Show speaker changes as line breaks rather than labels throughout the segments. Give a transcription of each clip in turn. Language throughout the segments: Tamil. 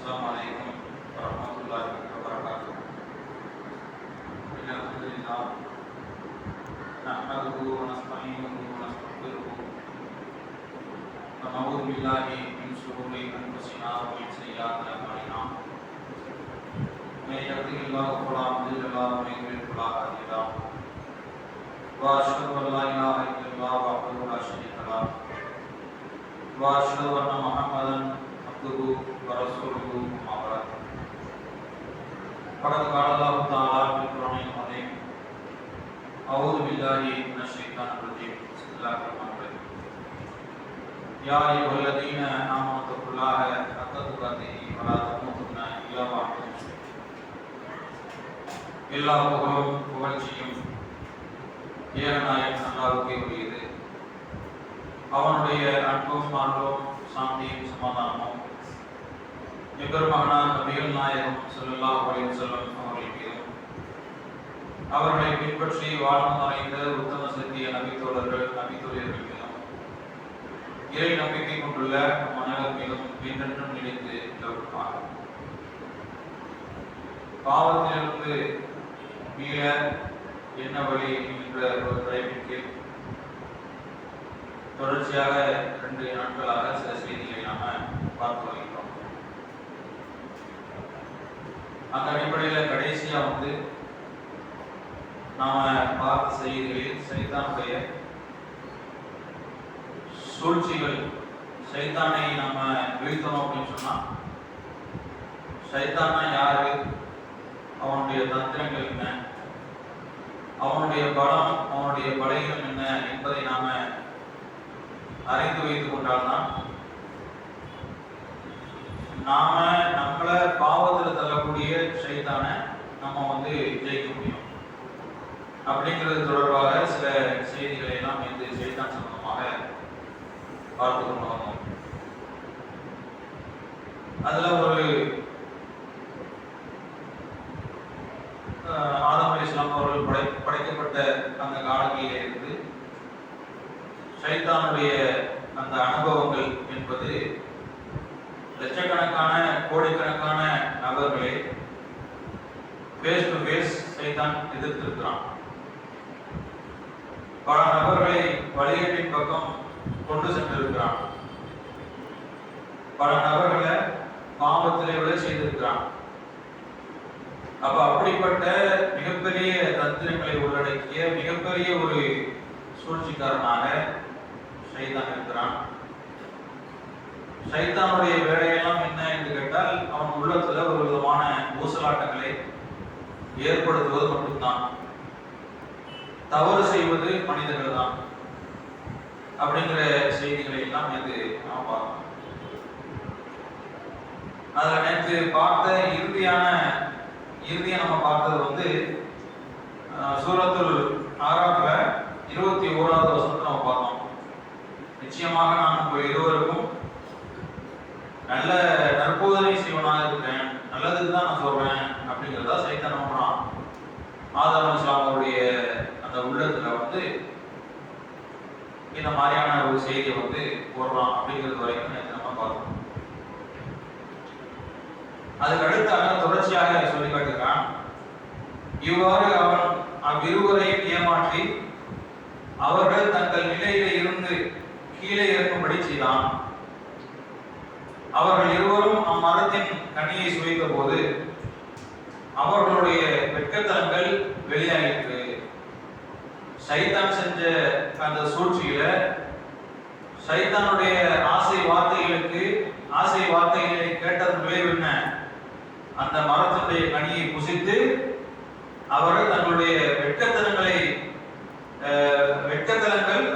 السلام عليكم ورحمة الله وبركاته. إن الحمد لله نحمده ونستعينه ونستغفره ونعوذ بالله من شرور أنفسنا ومن سيئات أعمالنا. من يهده الله فلا مضل له ومن يضلل فلا هادي له. وأشهد أن لا إله إلا الله وحده لا شريك له وأشهد أن محمدا عبده ورسوله أما بعد. فقد قال الله تعالى في القرآن العظيم: أعوذ بالله من الشيطان الرجيم. بسم الله الرحمن الرحيم. يا أيها الذين آمنوا اتقوا الله حق تقاته ولا تموتن إلا وأنتم مسلمون. எல்லா புகழும் புகழ்ச்சியும் ஏகநாயகன் அல்லாஹ்வுக்கே உரியது. அவனுடைய அன்பும் அருளும் சாந்தியும் சமாதானமும் எம்பெருமானார் நபிகள் நாயகம் ஸல்லல்லாஹு அலைஹி வஸல்லம் அவர்கள் மீதும் அவர்களை பின்பற்றி வாழ்ந்து மறைந்த உத்தம சத்திய நபித்தோழர்கள் நபித்தோழியர்கள் மீதும் இறை நம்பிக்கை கொண்டுள்ள நம் அனைவர் மீதும் என்றென்றும் நிலைத்து நிலவுமாக. பாவத்திலிருந்து மீள என்ன வழி என்ற ஒரு தலைப்பின் கீழ் தொடர்ச்சியாக 2 நாட்களாக சில செய்திகளை நாம பார்த்து வருகிறோம். அந்த அடிப்படையில் கடைசியா நாம பார்த்த செய்திகளில் சைத்தானுடைய சூழ்ச்சிகள், சைத்தானை நாம வீழ்த்தணும் அப்படின்னு சொன்னா சைத்தானா யாரு, அவனுடைய தந்திரங்கள் என்ன, அவனுடைய பலம் அவனுடைய படைகள் என்ன என்பதை நாம அறிந்து வைத்துக் கொண்டால்தான் நாம நம்மள பாவத்தில் தள்ளக்கூடிய சைத்தானை நம்ம ஜெயிக்க முடியும். அப்படிங்கிறது தொடர்பாக சில செய்திகளை எல்லாம் இந்த சைத்தான் சம்பந்தமாக பார்த்து கொண்டு வந்தோம். அதுல ஒரு ஆதம் அலைஹிஸ்ஸலாம் அவர்கள் படைக்கப்பட்ட அந்த காலங்களிலே இருந்து சைத்தானுடைய அந்த அனுபவங்கள் என்பது லட்சக்கணக்கான கோடிக்கணக்கான நபர்களை ஃபேஸ் டு ஃபேஸ் சைத்தான் எதிர்த்திருக்கிறான். பல நபர்களை வழிகேட்டின் பக்கம் கொண்டு சென்றிருக்கிறான். பல நபர்களை பாவத்திலே விட செய்திருக்கிறான். அப்ப அப்படிப்பட்ட மிகப்பெரிய தந்திரங்களை உள்ளடக்கிய மிகப்பெரிய ஒரு சூழ்ச்சிக்காரனாக சைத்தான் இருக்கிறான். சைத்தானுடைய வேலையெல்லாம் என்ன என்று கேட்டால் அவன் உள்ளத்துல ஒரு விதமான ஊசலாட்டங்களை ஏற்படுத்துவது மட்டும்தான். தவறு செய்வது மனிதர்கள் தான் அப்படிங்கிற செய்திகளை எல்லாம் நேற்று நாம் பார்த்தோம். அதுல நேற்று பார்த்த இறுதியா நம்ம பார்த்தது சூரத்துல் ஆராஃப்ல 21வது வசனத்தை நம்ம பார்த்தோம். நிச்சயமாக நான் உங்கள் இருவருக்கும் நல்ல நற்போதனை செய்வனாக இருக்கிறேன், நல்லதுக்கு தான் நான் சொல்றேன் அப்படிங்கிறதா சைத்தான் பண்றான். ஆதம் அலைஹிஸ்ஸலாம் அவருடைய அந்த உள்ளத்துல இந்த மாதிரியான ஒரு செய்தியை போடுறான் அப்படிங்கிறது வரைக்கும் நம்ம பார்த்தோம். அதுக்கு அடுத்தாக தொடர்ச்சியாக சொல்லி காட்டுகிறான். இவ்வாறு அவன் அவ்விருவரையும் ஏமாற்றி அவர்கள் தங்கள் நிலையில இருந்து கீழே இறக்கும்படி செய்தான். அவர்கள் இருவரும் அம்மரத்தின் கனியை சுவைத்த போது அவர்களுடைய வெட்கத்தனங்கள் வெளியாகிற்று. சைத்தான் செஞ்ச அந்த சூழ்ச்சியில சைத்தானுடைய ஆசை வார்த்தைகளை கேட்டதன் விளைவு என்ன? அந்த மரத்தினுடைய கனியை புசித்து அவர்கள் தங்களுடைய வெட்கத்தனங்கள்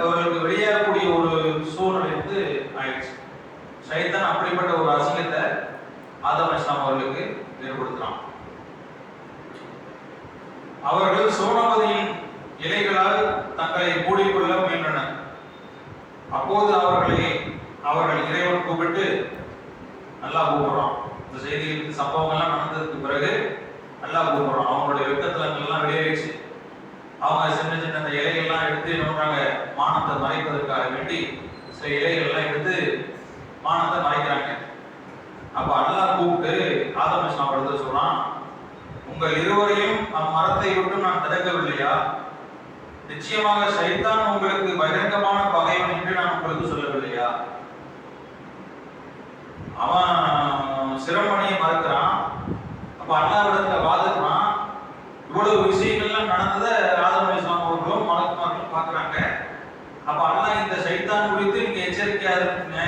அவர்களுக்கு வெளியாகக்கூடிய ஒரு சூழ்நிலை ஆயிடுச்சு. சைத்தான் அப்படிப்பட்ட ஒரு அசிங்கத்தை ஆதம் அலைஹிஸ்ஸலாம் அவர்களுக்கு ஏற்படுத்துறான். அவர்கள் சோனபதியின் இலைகளால் தங்களை மூடிக்கொள்ள முயன்றனர். அப்போது அவர்கள் இறைவன் கூப்பிட்டு நல்லா கூப்பிடுறான். இந்த செய்திகளுக்கு சம்பவங்கள்லாம் நடந்ததுக்கு பிறகு நல்லா கூப்பிடுறான். அவங்களுடைய வெட்கத்தலங்கள் எல்லாம் வெளியேறிச்சு. அவங்க சின்ன சின்ன அந்த இலைகள்லாம் எடுத்து என்ன பண்றாங்க, மானத்தை மறைப்பதற்காக வேண்டி சில இலைகள்லாம் எடுத்து மானத்தை மறைக்கிறாங்க. அப்ப அல்லாஹ் கூப்பிட்டு நிச்சயமாக சைத்தான் உங்களுக்கு பகிரங்கமான பகைவன் என்று நான் உங்களுக்கு சொல்லவில்லையா? அவன் சிரமணியை மறுக்கிறான். அப்ப அல்லாஹ்விடத்துல வாதிடுறான். இவ்வளவு விஷயங்கள்லாம் நடந்ததை ஆதம் அலைஹிஸ்ஸலாம் அவர்களும் மலக்குமார்களும் பார்க்கறாங்க. அப்ப அல்லாஹ் இந்த சைத்தான் குறித்து நீங்க எச்சரிக்கையா இருக்குங்க,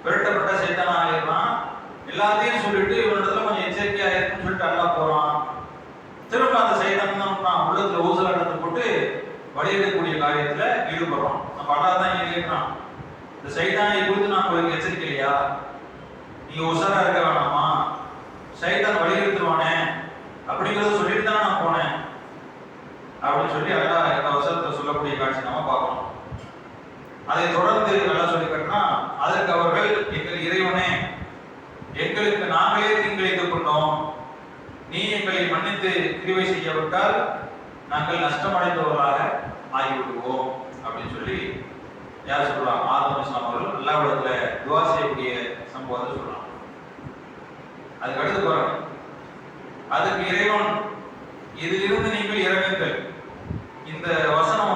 விரட்டப்பட்ட சைத்தான் ஆயிடுறான், எல்லாத்தையும் சொல்லிட்டு இவனிடத்துல கொஞ்சம் எச்சரிக்கையா இருக்குன்னு சொல்லிட்டு அல்லாஹ் போறான். திரும்ப அந்த சைத்தான் தான் உள்ளத்துல ஊசலாட்டத்தை போட்டு வழியிடக்கூடிய காரியத்துல ஈடுபடுறான். அப்ப அல்லாஹ் தான் கேட்கிறான், இந்த சைத்தானை குறித்து நான் உங்களுக்கு எச்சரிக்கலையா? நீங்க உஷாரா இருக்க வேணாமா? சைத்தான் வழி எடுத்துருவானே அப்படிங்கிறத சொல்லிட்டு தான் நான் போனேன் அப்படின்னு சொல்லி அல்லாஹ் இந்த வசனத்தை சொல்லக்கூடிய காட்சி நாம பார்க்கணும். அதை தொடர்ந்து நல்லா சொல்லி காட்டினா, அதற்கு அவர்கள், எங்கள் இறைவனே, எங்களுக்கு நாங்களே தீங்கிழைத்துக் கொண்டோம், நீ எங்களை மன்னித்து கிருபை செய்யவிட்டால் நாங்கள் நஷ்டமடைந்தவர்களாக ஆகிவிடுவோம் அப்படின்னு சொல்லி யார் சொல்றாங்க? ஆதம் அலைஹிஸ்ஸலாம் அவர்கள் அல்லாஹ்விடத்துல துஆ செய்யக்கூடிய சம்பவத்தை சொல்றாங்க. அதுக்கு அடுத்து பாருங்க, அதுக்கு இறைவன், இதிலிருந்து நீங்கள் இறங்குங்கள். இந்த வசனம்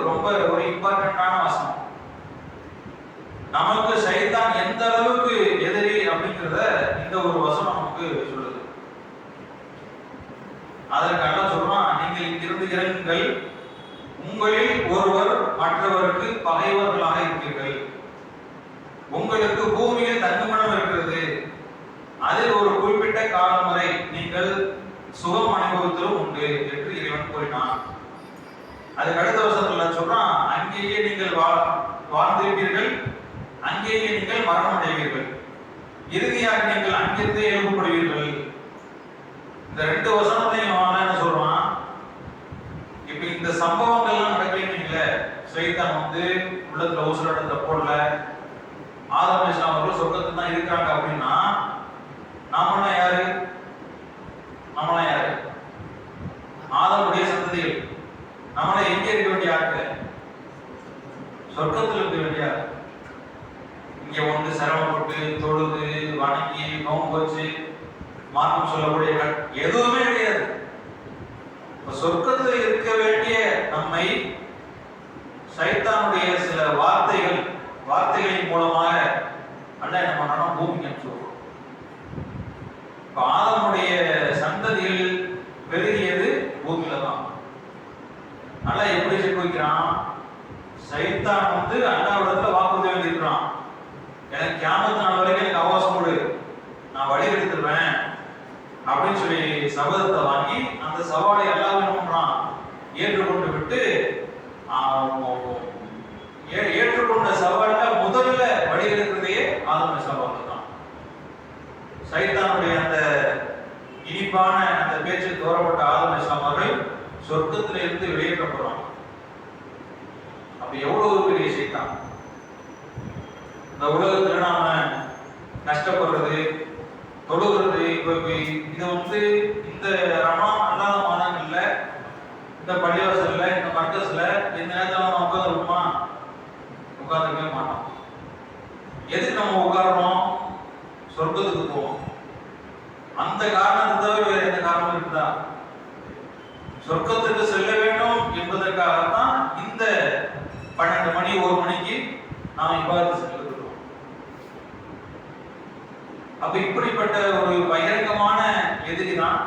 ரொம்ப ஒரு இம்பார்ட்டன்டான வசனம். நமக்கு சைத்தான் எந்த அளவுக்கு எதிரி அப்படிங்கிறத இந்த ஒரு வசனம் நமக்கு சொல்லுது. அதற்கு அல்லாஹ் சொல்றான், நீங்கள் இங்கிருந்து இறங்குங்கள், உங்களில் ஒருவர் மற்றவருக்கு பகைவர்களாக இருக்கிறீர்கள், உங்களுக்கு பூமியில் தங்குமிடம் இருக்கிறது, அதில் ஒரு குறிப்பிட்ட காலம் வரை நீங்கள் சுகம் அனுபவத்திலும் உண்டு என்று இறைவன் கூறினான். அதுக்கு அடுத்த வசனத்துல சொல்றான், அங்கேயே நீங்கள் வாழ்ந்திருப்பீர்கள், அங்கேயே நீங்கள் மரணம் அடைவீர்கள், இறுதியாக நீங்கள் அங்கிருந்தே எழுப்பப்படுவீர்கள். இந்த ரெண்டு வசனத்தையும் என்ன சொல்றான்? இப்ப இந்த சம்பவங்கள்லாம் நடக்கலைன்னு சைத்தான் உள்ளத்துல ஊசலாட்டத்தை போடல, ஆதம் அலைஹிஸ்ஸலாம் அவர்கள் சொர்க்கத்துல தான் இருக்காங்க அப்படின்னா நாமெல்லாம் யாரு? நம்மளாம் யாரு? ஆதமுடைய சந்ததிகள். நம்மள எங்க இருக்க வேண்டிய ஆட்கள்? சொர்க்கத்தில் இருக்க வேண்டிய ஆட்கள். இங்க சிரமப்பட்டு தொழுது வணங்கி நோன்பு வச்சு மார்க்கம் சொல்லக்கூடிய எதுவுமே கிடையாது. சொர்க்கத்தில் இருக்க வேண்டிய நம்மை சைத்தானுடைய சில வார்த்தைகளின் மூலமாக அல்ல என்ன பண்ணணும்? பூமிக்கு அனுப்பிச்சு. ஆதமுடைய சந்ததிகள் பெருகியது பூமியில தான். அல்ல எப்படி சொல்லி வைக்கிறான்? சைத்தான் அல்லாஹ்விடத்துல வாக்குறுதி வாங்கியிருக்கிறான், எனக்கு கியாமத் நாள் வரைக்கும் எனக்கு அவகாசம் கொடு, நான் வழி எடுத்துருவேன் அப்படின்னு சொல்லி சபதத்தை வாங்கி அந்த சவாலை அல்லாஹ் என்ன பண்றான்? ஏற்றுக்கொண்டு விட்டு ஏற்றுக்கொண்ட சவால்ல முதல்ல வழி எடுக்கிறதையே ஆதம் சவால் தான். சைத்தானுடைய அந்த இனிப்பான அந்த பேச்சில் தோறப்பட்ட ஆதம் அலைஹிஸ்ஸலாம் அவர்கள் சொர்க்கத்தில இருந்து வெளியேற்றப்படுறாங்க. அப்ப எவ்வளவு பெரிய சைத்தான்! இந்த உலகத்துல நாம கஷ்டப்படுறது, தொழுகிறது, இது இந்த ரமலான் அல்லாத மாதங்கள்ல இந்த பள்ளிவாசல்ல இந்த மர்கஸ்ல இந்த நேரத்துல நம்ம உட்கார்ந்துருப்போமா? உட்கார்ந்துருக்கவே மாட்டோம். எதுக்கு நம்ம உட்காரணும்? சொர்க்கத்துக்கு போவோம். அந்த காரணத்தை தவிர வேற எந்த காரணமும் இருக்குதா? சொர்க்கத்துக்கு செல்ல வேண்டும் என்பதற்காகத்தான் இந்த 12 மணி 1 மணிக்கு நாம் இபாதத் செஞ்சுட்டு இருக்கோம். அப்ப இப்படிப்பட்ட ஒரு பகிரங்கமான எதிரிதான்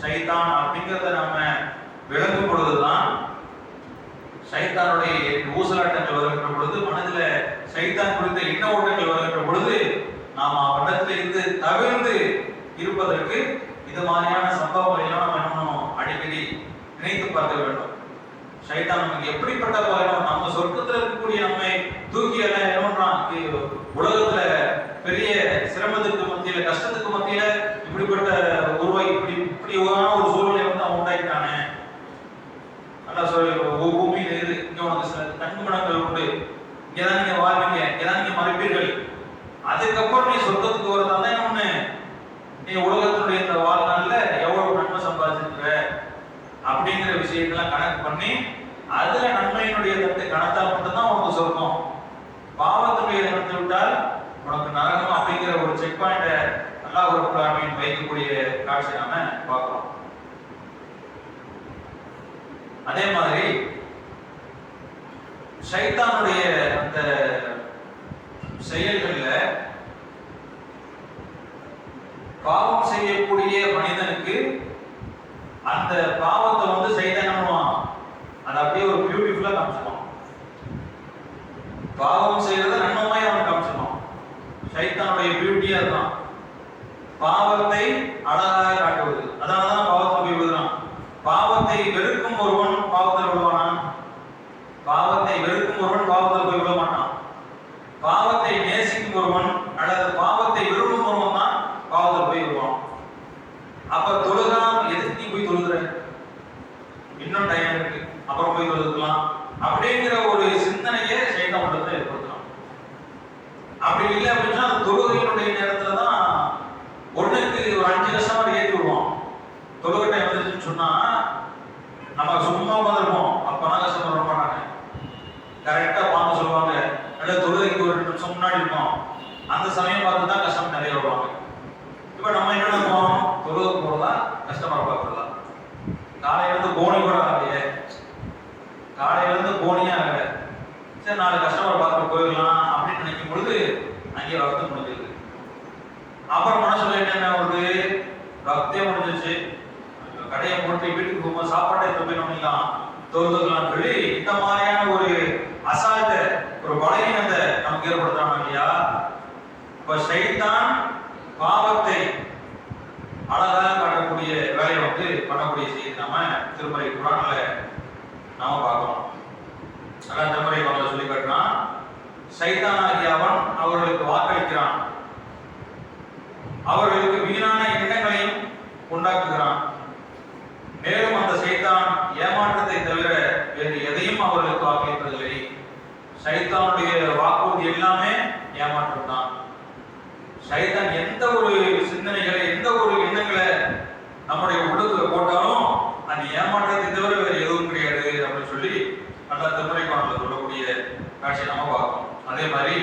சைத்தான் அப்படிங்கிறத நாம விளங்கும் பொழுதுதான் சைத்தானுடைய ஊசலாட்டங்கள் வருகின்ற பொழுது, மனதில் சைத்தான் குறித்த எண்ண ஓட்டங்கள் வருகின்ற பொழுது நாம் அவரிடத்தில் இருந்து தவிர்த்து இருப்பதற்கு இது மாதிரியான சம்பவங்களை எல்லாம் நம்ம அடிக்கடி நினைத்து பார்க்க வேண்டும். சைத்தான் நமக்கு எப்படிப்பட்ட பயம்! நம்ம சொர்க்கத்தில் இருக்கக்கூடிய நம்மை தூக்கி எல்லாம் உலகத்துல பெரிய சிரமத்துக்கு மத்தியில, கஷ்டத்துக்கு மத்தியில இப்படிப்பட்ட இப்படி ஒரு சூழ்நிலை அவன் உண்டாக்கிட்டானே. நல்லா பூமியில இங்க உனக்கு சில தங்குமிடங்கள் உண்டு, இங்கதான் நீங்க வாழ்வீங்க, இங்கதான் நீங்க மறைப்பீர்கள், அதுக்கப்புறம் நீ சொர்க்கத்துக்கு வரதால ஒண்ணு நீ உலகத்தினுடைய இந்த வாழ்நாள்ல எவ்வளவு நன்மை சம்பாதிச்சிருக்கிற அப்படிங்கிற விஷயத்தெல்லாம் கணக்கு பண்ணி அதுல நன்மையினுடைய தட்டு கணத்தால் மட்டும்தான் உனக்கு சொர்க்கம், பாவத்துடைய நடத்தி விட்டால் உனக்கு நரகம் அப்படிங்கிற ஒரு செக் பாயிண்ட அல்லாஹ் ரப்பல் ஆலமீன் வைக்கக்கூடிய காட்சி நாம பார்க்கிறோம். அதே மாதிரி ஷைத்தானுடைய அந்த செயல்கள்ல பாவம் செய்யக்கூடிய மனிதனுக்கு அந்த பாவத்தை வந்து சைத்தான் பண்ணுவான், அது அப்படியே ஒரு பியூட்டிஃபுல்லா காமிச்சிருவான். பாவம் செய்யறத நன்மையா அவன் காமிச்சிருவான். சைத்தானுடைய பியூட்டியா இருக்கான், பாவத்தை அழகாக காட்டுவது. அதனாலதான் பாவத்தை போய் விடுறான். பாவத்தை வெறுக்கும் ஒருவன் பாவத்தில் விடுவானா? பாவத்தை வெறுக்கும் ஒருவன் பாவத்தில் போய் விட மாட்டான். பாவத்தை நேசிக்கும் ஒருவன் அல்லது பாவத்தை விரும்பும் ஒருவன் தான் பாவத்தில் போய் விடுவான். அப்ப தொழுகாம எதுக்கு நீ போய் தொழுகிற, இன்னும் டைம் இருக்கு, அப்புறம் போய் தொழுதுக்கலாம் அப்படிங்கிற ஒரு சிந்தனையை சைத்தான் உள்ளத்தை ஏற்படுத்தலாம். அப்படி இல்லை அப்படின்னா தொழுகையினுடைய நேரத்துல தான் ஒண்ணுக்கு ஒரு 5 வருஷம் ஏற்றி விடுவோம். தொழுகை டைம் வந்துச்சுன்னு சொன்னா நம்ம சும்மா உட்காந்துருப்போம், அப்பதான் கஷ்டம் வர மாட்டாங்க. கரெக்டா பாங்க சொல்லுவாங்க, அல்லது தொழுகைக்கு ஒரு 2 நிமிஷம் முன்னாடி இருக்கும், அந்த சமயம் பார்த்து தான் கஷ்டம் நிறைய வருவாங்க. இப்ப நம்ம என்ன பண்ணுவோம், தொழுகை போறதா கஸ்டமர் பார்க்கறதா, காலையில இருந்து போனி கூட ஆகலையே, காலையில இருந்து போனியா ஆகல, சரி 4 கஸ்டமர் பார்த்து போயிடலாம் அப்படின்னு நினைக்கும் பொழுது அங்கே வக்து முடிஞ்சிருக்கு. அப்புறம் மனசுல என்ன வருது, வக்தே முடிஞ்சிச்சு, கடையை போட்டு வீட்டுக்கு போகும்போது சாப்பாட்டை எடுத்து போய் பண்ணிக்கலாம், தொழுதுக்கலாம் சொல்லி இந்த மாதிரியான ஒரு அசால்ட்ட, ஒரு பலகீனத்தை நமக்கு ஏற்படுத்துறாங்க இல்லையா? இப்ப ஷைத்தான் பாவத்தை அழகாக காட்டக்கூடிய வேலையை வந்து பண்ணக்கூடிய செய்தி நாம திருமறை குர்ஆன்ல நாம பார்க்கிறோம். அதான் திருமறை குர்ஆன்ல சொல்லி காட்டுறான், ஷைத்தானாகிய அவன் அவர்களுக்கு வாக்களிக்கிறான், அவர்களுக்கு வீணான எண்ணங்களையும் உண்டாக்குகிறான், மேலும் அந்த சைத்தான் ஏமாற்றத்தை தவிர வேறு எதையும் அவர்களுக்கு வாக்களிப்பதில்லை. சைத்தானுடைய வாக்குறுதி எல்லாமே ஏமாற்றம் தான். சைத்தான் எந்த ஒரு சிந்தனைகளை, எந்த ஒரு எண்ணங்களை நம்முடைய உள்ளத்துல போட்டாலும் அது ஏமாற்றத்தை தவிர வேறு எதுவும் கிடையாது அப்படின்னு சொல்லி நல்லா திருமறைக்கானல சொல்லக்கூடிய காட்சியை நம்ம பார்க்கணும். அதே மாதிரி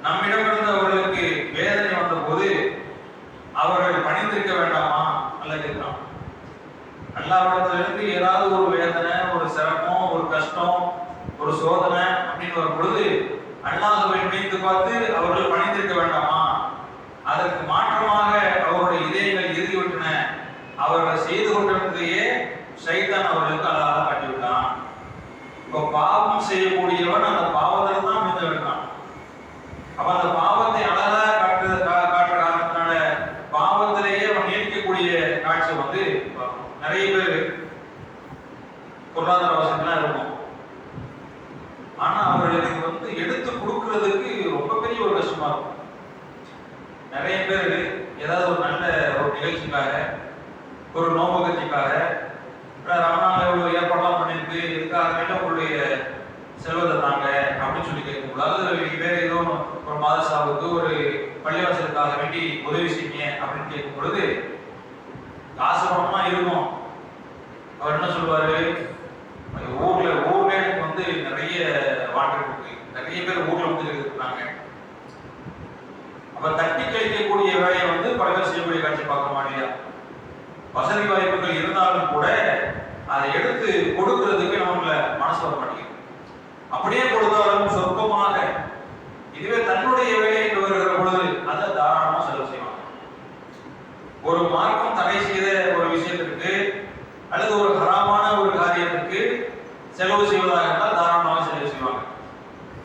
நம்மிடமிருந்து அவர்களுக்கு வேதனை வந்த போது அவர்கள் பணிந்திருக்க வேண்டாமா? அல்ல கேட்கிறான். அல்லாஹ்விடத்திலிருந்து ஏதாவது ஒரு வேதனை, ஒரு சிரமம், ஒரு கஷ்டம், ஒரு சோதனை அப்படின்னு வரும் பொழுது அல்லாஹ்வை நினைத்து பார்த்து அவர்கள் பணிந்திருக்க வேண்டாமா? அதற்கு மாற்றமாக அவருடைய இதயங்கள் இறுதிவிட்டன. அவர்கள் செய்து கொண்டிருந்ததையே ஷைத்தான் அவர்களுக்கு அல்லாஹ் காட்டிவிட்டான். இப்போ பாவம் செய்யக்கூடியவன் அந்த பாவத்தில் தான் விழுந்து விட்டான். அப்ப அந்த பாவத்தை அழகா காட்டுற காரணத்தினால பாவத்திலேயே அவன் நீடிக்கக்கூடிய காட்சி வந்து நிறைய பேர் பொருளாதார வசதிலாம் இருக்கும், ஆனா அவர்களுக்கு வந்து எடுத்து கொடுக்கறதுக்கு ரொம்ப பெரிய ஒரு கஷ்டமா இருக்கும். நிறைய பேர் ஏதாவது ஒரு நல்ல ஒரு நிகழ்ச்சிக்காக, ஒரு நோம்பகத்திற்காக, ரமணால எவ்வளவு ஏற்பாடுலாம் பண்ணிருக்கு, இதுக்காக உங்களுடைய செல்வத்தை தாங்க அப்படின்னு சொல்லி கேட்கும்போது, வேற ஏதோ ஒரு மாதசாவுக்கு, ஒரு பள்ளிவாசலுக்காக வேண்டி உதவி செய்யுங்க அப்படின்னு கேட்கும் பொழுது காசு பணமா இருக்கும். அவர் என்ன சொல்லுவாரு, ஊர்ல எனக்கு வந்து நிறைய வாட்டர் இருக்கு, நிறைய பேர் ஊர்ல வந்து இருக்காங்க. அப்ப தட்டி கழிக்கக்கூடிய வேலையை வந்து பல பேர் செய்யக்கூடிய காட்சி பார்க்க இல்லையா? வசதி வாய்ப்புகள் இருந்தாலும் கூட அதை எடுத்து கொடுக்கறதுக்கு நம்மள மனசு வர மாட்டேங்குது. அப்படியே கொடுத்தாலும் சொற்பமாக, இதுவே தன்னுடைய வேலை என்று வருகிற பொழுது அதை தாராளமா செலவு செய்வாங்க. ஒரு மார்க்கம் தடை செய்த ஒரு விஷயத்திற்கு அல்லது ஒரு ஹராமான ஒரு காரியத்திற்கு செலவு செய்வதாக இருந்தால் தாராளமாக செலவு செய்வாங்க.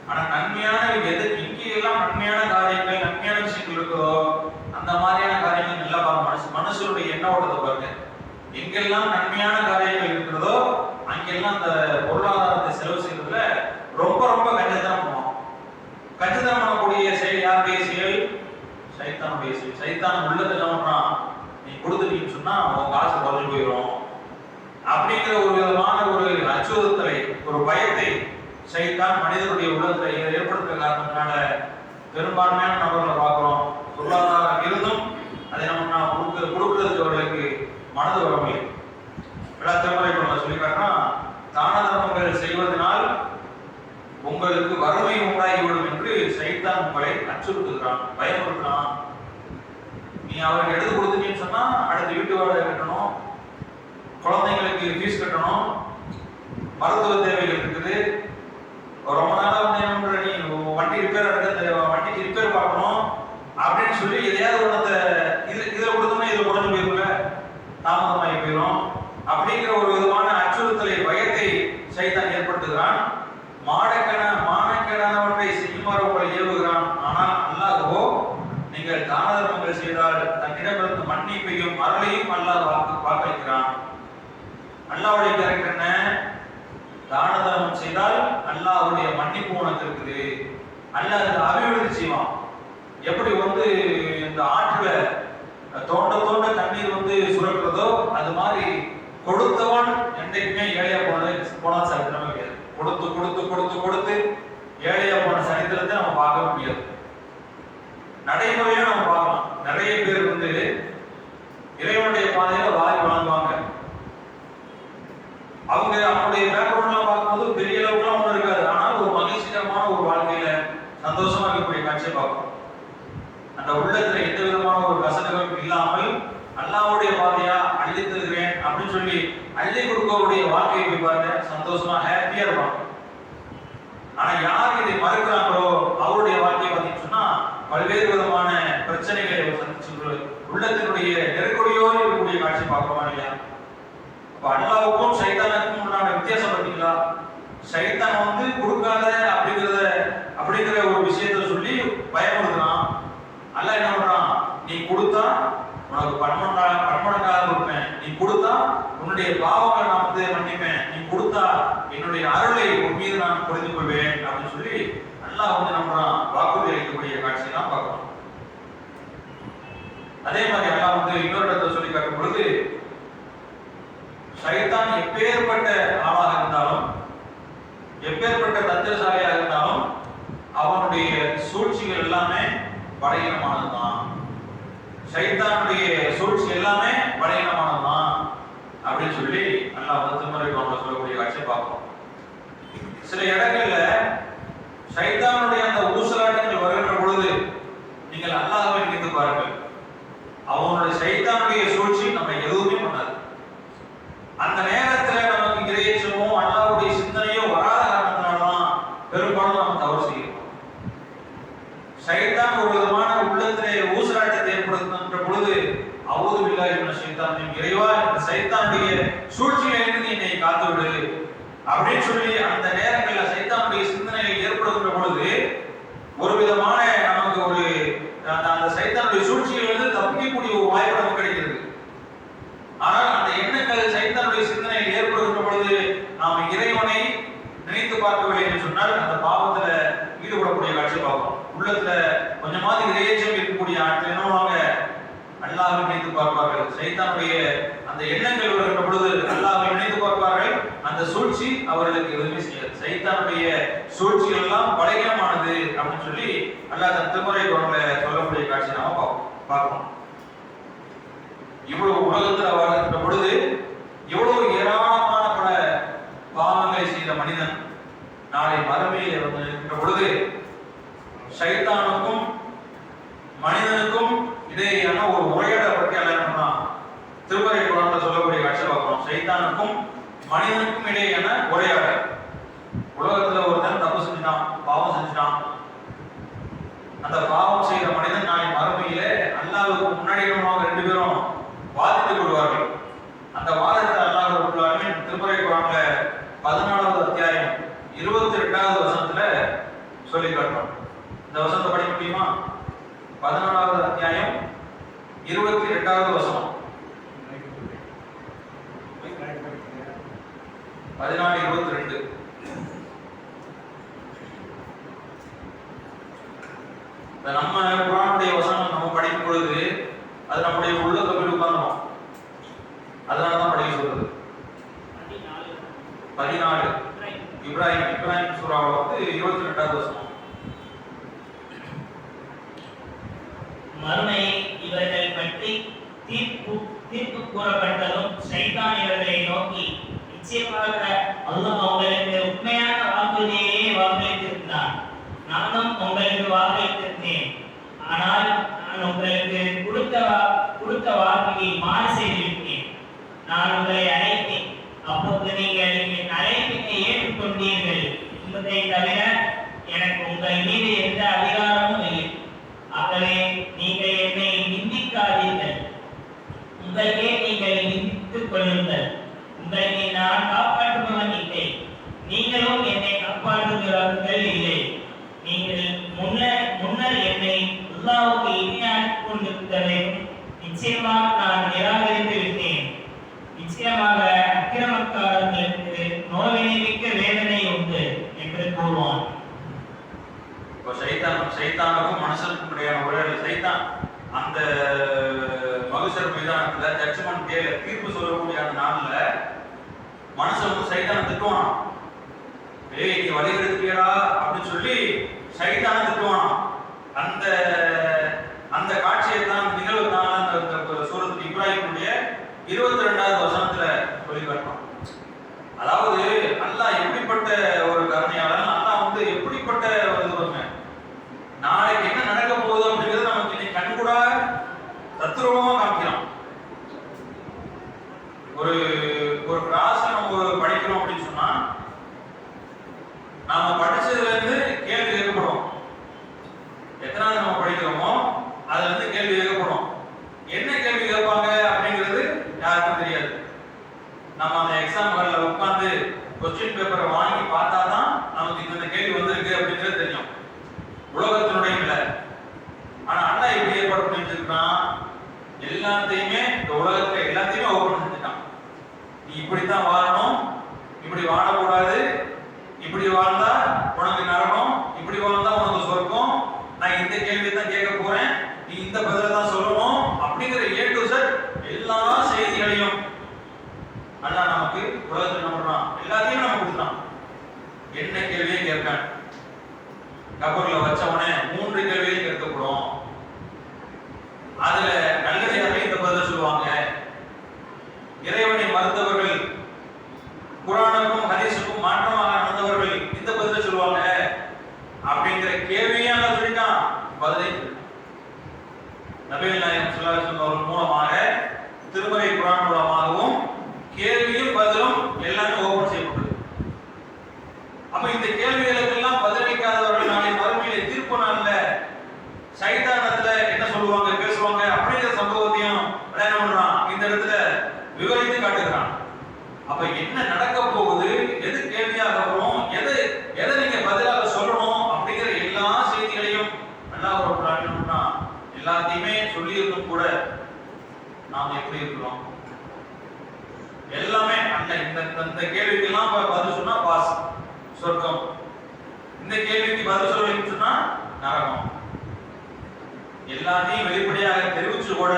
ஆனா நன்மையான எங்கெல்லாம் நன்மையான காரியங்கள், நன்மையான விஷயங்கள் இருக்குதோ அந்த மாதிரியான காரியங்கள் நல்லா பாருங்க. மனுஷனுடைய எண்ண ஓட்டத்தை பாருங்க. எங்கெல்லாம் நன்மையான காரியங்கள் இருக்கிறதோ அங்கெல்லாம் அந்த பொருளாதாரத்தை செலவு செய்யறதுல ரொம்ப ரொம்ப கஞ்சத்தனம் பண்ணுவோம். கஞ்சத்தனம் பண்ணக்கூடிய செயல் யாருடைய செயல்? சைத்தானுடைய செயல். சைத்தான் உள்ளத்தை என்ன பண்றான், நீ கொடுத்துட்டீங்கன்னு சொன்னா உன் காசு பதில் போயிடும் அப்படிங்கிற ஒரு விதமான ஒரு அச்சுறுத்தலை, ஒரு பயத்தை சைத்தான் மனிதனுடைய உள்ளத்தை ஏற்படுத்துற காரணத்தினால பெரும்பான்மையான நபர்களை பார்க்கிறோம். பொருளாதாரம் இருந்தும் அதை நம்ம கொடுக்கறதுக்கு அவர்களுக்கு மனது வரவில்லை. திருமறை சொல்லி காட்டினா, தான தர்மங்கள் செய்வதனால் உங்களுக்கு வறுமை உண்டாகிவிடும் என்று சைத்தான் உங்களை அச்சுறுத்துகிறான், பயமுறுத்துறான். நீ அவருக்கு எடுத்து கொடுத்தீங்கன்னு சொன்னா அடுத்த வீட்டு வாடகை கட்டணும், குழந்தைங்களுக்கு ஃபீஸ் கட்டணும், மருத்துவ தேவைகள் இருக்குது, அல்லாஹ்வுடைய மன்னிப்பு உனக்கு இருக்குது, அல்லாஹ் அபிவிருத்தி செய்வான். எப்படி இந்த ஆற்றுல தோண்ட தோண்ட தண்ணீர் சுரக்கிறதோ அது மாதிரி கொடுத்தவன் என்றைக்குமே ஏழையா போனா சரித்திரமே கிடையாது. கொடுத்து கொடுத்து கொடுத்து கொடுத்து ஏழையா போன சரித்திரத்தை நம்ம பார்க்க முடியாது. நடைமுறையா நம்ம பார்க்கலாம். நிறைய பேர் இறைவனுடைய பாதையில வாரி வழங்குவாங்க. அவங்களுடைய பேக்ரவுண்ட்லாம் பார்க்கும்போது பெரிய அளவுக்குலாம் ஒன்றும் இருக்காது. ஆனால் ஒரு மகிழ்ச்சிகரமான ஒரு வாழ்க்கையில சந்தோஷமா இருக்கக்கூடிய காட்சியை பார்ப்போம். அந்த உள்ளத்துல எந்த விதமான ஒரு கசடுகளும் இல்லாமல் அல்லாஹ்வுடைய பாதையா அள்ளி தருகிறேன் அப்படின்னு சொல்லி அள்ளி கொடுக்கக்கூடிய வாழ்க்கையை போய் பாருங்க, சந்தோஷமா ஹாப்பியா இருப்பாங்க. ஆனா யார் இதை மறுக்கிறாங்களோ அவருடைய வாழ்க்கையை பார்த்தீங்கன்னு சொன்னா பல்வேறு விதமான பிரச்சனைகளை சந்திச்சு உள்ளத்தினுடைய நெருக்கடியோடு இருக்கக்கூடிய காட்சி பார்க்கிறோமா இல்லையா? அப்ப அல்லாஹ்வுக்கும் சைத்தானுக்கும் உண்டான வித்தியாசம் பார்த்தீங்களா? சைத்தான் கொடுக்காத அப்படிங்கிற ஒரு விஷயத்த சொல்லி பயமுறுத்துறான். அல்லாஹ் என்ன பண்றான்? நீ கொடுத்தா உனக்கு பன்மடங்காக கொடுப்பேன், நீ கொடுத்தா உன்னுடைய பாவங்களை நான் மன்னிப்பேன், நீ கொடுத்தா என்னுடைய அருளை உன் மீது நான் புரிந்து கொள்வேன் அப்படின்னு சொல்லி அல்லாஹ் நம்புறான். வாக்குறுதி அளிக்கக்கூடிய காட்சியை தான் பார்க்கணும். அதே மாதிரி அல்லாஹ் இன்னொரு இடத்துல சொல்லி காட்டும் பொழுது, சைத்தான் எப்பேற்பட்ட ஆளாக இருந்தாலும் எப்பேற்பட்ட தந்திரசாலியாக இருந்தாலும் அவனுடைய சூழ்ச்சிகள் எல்லாமே பலகீனமானதுதான். சைத்தானுடைய சூழ்ச்சி எல்லாமே பலகீனமானதுதான் அப்படின்னு சொல்லி அல்லாஹ் திருமறை குர்ஆன்ல சொல்லக்கூடிய காட்சியை பார்ப்போம். சில இடங்கள்ல சைத்தானுடைய அந்த ஊசலாட்டங்கள் வருகின்ற பொழுது நீங்கள் அல்லாஹ்வை நினைத்து பாருங்கள். அவனுடைய சைத்தானுடைய சூழ்ச்சி நம்ம எதுவுமே பண்ணாது. அந்த நேரத்துல நமக்கு இறையச்சமோ அல்லாஹ்வுடைய சிந்தனையோ வராத காரணத்தினால்தான் பெரும்பாலும் நம்ம தவறு செய்கிறோம். சைத்தான் ஒரு விதமான உள்ளத்திலே ஊசலாட்டத்தை ஏற்படுத்துகின்ற பொழுது அவுது பில்லாஹி மினஷ் ஷைத்தானின் இறைவா, இந்த சைத்தானுடைய சூழ்ச்சியிலிருந்து என்னை காத்துவிடு அப்படின்னு சொல்லி அந்த நேரங்களில் சைத்தானுடைய சிந்தனைகள் ஏற்படுகின்ற பொழுது ஒரு விதமான நமக்கு அந்த சைத்தானுடைய சூழ்ச்சியிலிருந்து தப்பிக்கக்கூடிய ஒரு வாய்ப்பு நமக்கு கிடைக்கிறது. ஆனால் அந்த எண்ணங்கள் சைத்தானுடைய சிந்தனையில் ஏற்படுகின்ற பொழுது நாம் இறைவனை நினைத்து பார்க்கவில்லை என்று சொன்னால் அந்த பாவத்துல ஈடுபடக்கூடிய காட்சி பார்ப்போம். உள்ளத்துல கொஞ்சமாவது இறையச்சம் இருக்கக்கூடிய ஆட்கள் என்ன பண்ணுவாங்க? அல்லாஹ்வை நினைத்து பார்ப்பார்கள். சைத்தானுடைய அந்த எண்ணங்கள் வருகின்ற பொழுது அல்லாஹ்வை நினைத்து பார்ப்பார்கள். அந்த சூழ்ச்சி அவர்களுக்கு எதுவுமே செய்யாது. சைத்தானுடைய சூழ்ச்சிகள் எல்லாம் பலகீனமானது அப்படின்னு சொல்லி அல்லாஹ் தன் திருமறை குர்ஆன்ல சொல்லக்கூடிய காட்சி நாம பார்ப்போம். இவ்வளவு உலகத்துல வாழ்கின்ற பொழுது எவ்வளவு ஏராளமான பல பாவங்களை செய்த மனிதன் நாளை மறுமையிலே இருக்கின்ற பொழுது சைத்தானுக்கும் மனிதனுக்கும் இடையேயான ஒரு உரையாடலை பற்றி அல்லாஹ் திருமறை குர்ஆன்ல சொல்லக்கூடிய காட்சி பார்க்கிறோம். சைத்தானுக்கும் மனிதனுக்கும் இடையேயான உரையாடல். உலகத்துல ஒருத்தன் தப்பு செஞ்சுட்டான், பாவம் செஞ்சுட்டான். அந்த பாவம் செய்த மனிதன் நாளை மறுமையிலே அல்லாஹ்வுக்கு முன்னாடி ரெண்டு பேரும் வாதிட்டுக் கொள்வார்கள். அந்த வாதத்தை அல்லாஹ் ரப்பல் ஆலமீன் திருமறை குர்ஆன்ல 14வது அத்தியாயம் 22வது வசனத்துல சொல்லி காட்டுறான். இந்த வசனத்தை படிக்க முடியுமா? 14வது அத்தியாயம் 22வது வசனம். 14:22. நம்ம குர்ஆனுடைய வசனம் நம்ம படிக்கும் பொழுது அது நம்முடைய உள்ளத்தை போய் உட்கார்ந்தோம். அதனாலதான் படிக்க சொல்றது. 14 இப்ராஹிம் சூராவுல 22வது வசனம்.
மறுமை இவர்கள் பற்றி தீர்ப்பு கூறப்பட்டதும் சைத்தான் இவர்களை நோக்கி, நிச்சயமாக அல்லாஹ் உங்களுக்கு உண்மையான வாக்குறுதியை வாக்களித்திருந்தான், நானும் உங்களுக்கு வாக்களித்திருந்தேன். ஆனால் நான் உங்களுக்கு கொடுத்த வாக்குறுதியை மாறு செய்துவிட்டேன். நான் உங்களை அழைத்தேன், அப்போது நீங்கள் என் அழைப்பினை ஏற்றுக்கொண்டீர்கள் என்பதை தவிர எனக்கு உங்கள் மீது எந்த அதிகாரமும் இல்லை. ஆகவே நீங்கள் என்னை நிந்திக்காதீர்கள், உங்களுக்கே நீங்கள் நிந்தித்துக் கொள்ளுங்கள். உங்களை நான் காப்பாற்றுபவன் இல்லை, நீங்களும் என்னை காப்பாற்றுகிறவர்கள் இல்லை. நீங்கள் முன்னர் என்னை அல்லாஹ்வுக்கு இணையாக்கிக் கொண்டிருந்ததையும் நிச்சயமாக நான் நிராகரித்து விட்டேன். நிச்சயமாக அக்கிரமக்காரர்களுக்கு நோவினை மிக்க வேதனை உண்டு என்று
இப்போ சைத்தானுக்கும் மனுஷனுக்கும் இடையான உரையாடல். சைத்தான் அந்த மகசர் மைதானத்துல ஜட்ஜ்மெண்ட் டேல தீர்ப்பு சொல்லக்கூடிய அந்த நாள்ல மனுஷன் வந்து சைத்தானை திட்டுவான். ஏய் நீ வழி எடுத்துக்கியடா அப்படின்னு சொல்லி சைத்தானை திட்டுவான். அந்த அந்த காட்சியை தான் நிகழ்வு தான் அந்த சூரத்து இப்ராஹிமுடைய 22வது வசனத்துல சொல்லி காட்டுவான். அதாவது அல்லாஹ் எப்படிப்பட்ட ஒரு கருணையாளன், அல்லாஹ் வந்து எப்படிப்பட்ட ஒரு இதுவங்க, நாளைக்கு என்ன நடக்க போகுது அப்படிங்கிறது நமக்கு இன்னைக்கு கண்கூட தத்துரூபமா காமிக்கலாம். ஒரு ஒரு கிளாஸ் நம்ம படிக்கிறோம் அப்படின்னு சொன்னா நாம படிச்சதுல இருந்து கேள்வி கேட்கப்படும். எத்தனாவது நம்ம படிக்கிறோமோ அதுல இருந்து கேள்வி கேட்கப்படும். என்ன கேள்வி கேட்பாங்க அப்படிங்கிறது யாருக்கும் தெரியாது. நம்ம அந்த எக்ஸாம் ஹால்ல உட்கார்ந்து கொஸ்டின் பேப்பரை வாங்கி பார்த்தா தான் நமக்கு இந்த கேள்வி வந்திருக்கு அப்படிங்கிறது தெரியும். உலகத்தினுடைய நிலை. ஆனா அண்ணா எப்படி ஏற்பாடு பண்ணி வச்சிருக்கான், எல்லாத்தையுமே இந்த உலகத்துல எல்லாத்தையுமே ஓபன் செஞ்சுட்டான். நீ இப்படித்தான் வாழணும், இப்படி வாழக்கூடாது, இப்படி வாழ்ந்தா உனக்கு நரகம், இப்படி வாழ்ந்தா உனக்கு சொர்க்கம், நான் இந்த கேள்வி தான் கேட்க போறேன், நீ இந்த பதில தான் சொல்லணும் அப்படிங்கிற A to Z எல்லா செய்திகளையும் அல்லாஹ் நமக்கு உலகத்தில் என்ன பண்றான், எல்லாத்தையும் நமக்கு கொடுத்தான். என்ன கேள்வியை கேட்கான், கபர்ல வச்சவனே 3 கேள்வியை கேட்கப்படும். அதுல நல்லடியார்கள் இந்த பதில சொல்லுவாங்க. இறைவனை மறுத்தவர்கள், குர்ஆனுக்கும் ஹதீஸுக்கும் மாற்றமாக நடந்தவர்கள் இந்த பதில சொல்லுவாங்க அப்படிங்கிற கேள்வியை அல்லாஹ் சொல்லிட்டான். பதிலை நபிகள் நாயகம் ஸல்லல்லாஹு அலைஹி வஸல்லம் அவர்கள் மூலமாக திருமறை குர்ஆன் மூலமாகவும் கேள்வியும் பதிலும் எல்லாமே ஓபன் செய்யப்பட்டது. அப்ப இந்த கேள்விகளுக்கெல்லாம் பதிலளிக்காதவர்கள் நாளை மறுமையிலே தீர்ப்பு நாள்ல சைத்தானத்துல என்ன சொல்லுவாங்க, பேசுவாங்க அப்படிங்கிற சம்பவத்தையும் என்ன பண்றான், இந்த இடத்துல விவரித்து காட்டுகிறான். அப்ப என்ன நடக்க போகுது, எது கேள்வியாக வரும், எதை நீங்க பதிலாக சொல்லணும் அப்படிங்கிற எல்லா செய்திகளையும் அல்லாஹ் ரப்பல் ஆலமீன் எல்லாத்தையுமே சொல்லி இருந்தும் கூட நாம் எப்படி இருக்கிறோம், எல்லாமே அந்த இந்த கேள்விக்கெல்லாம் பதில் சொன்னா பாஸ் சொர்க்கம், இந்த கேள்விக்கு பதில் சொல்லலைன்னு சொன்னா நரகம். எல்லாத்தையும் வெளிப்படையாக தெரிவிச்சு கூட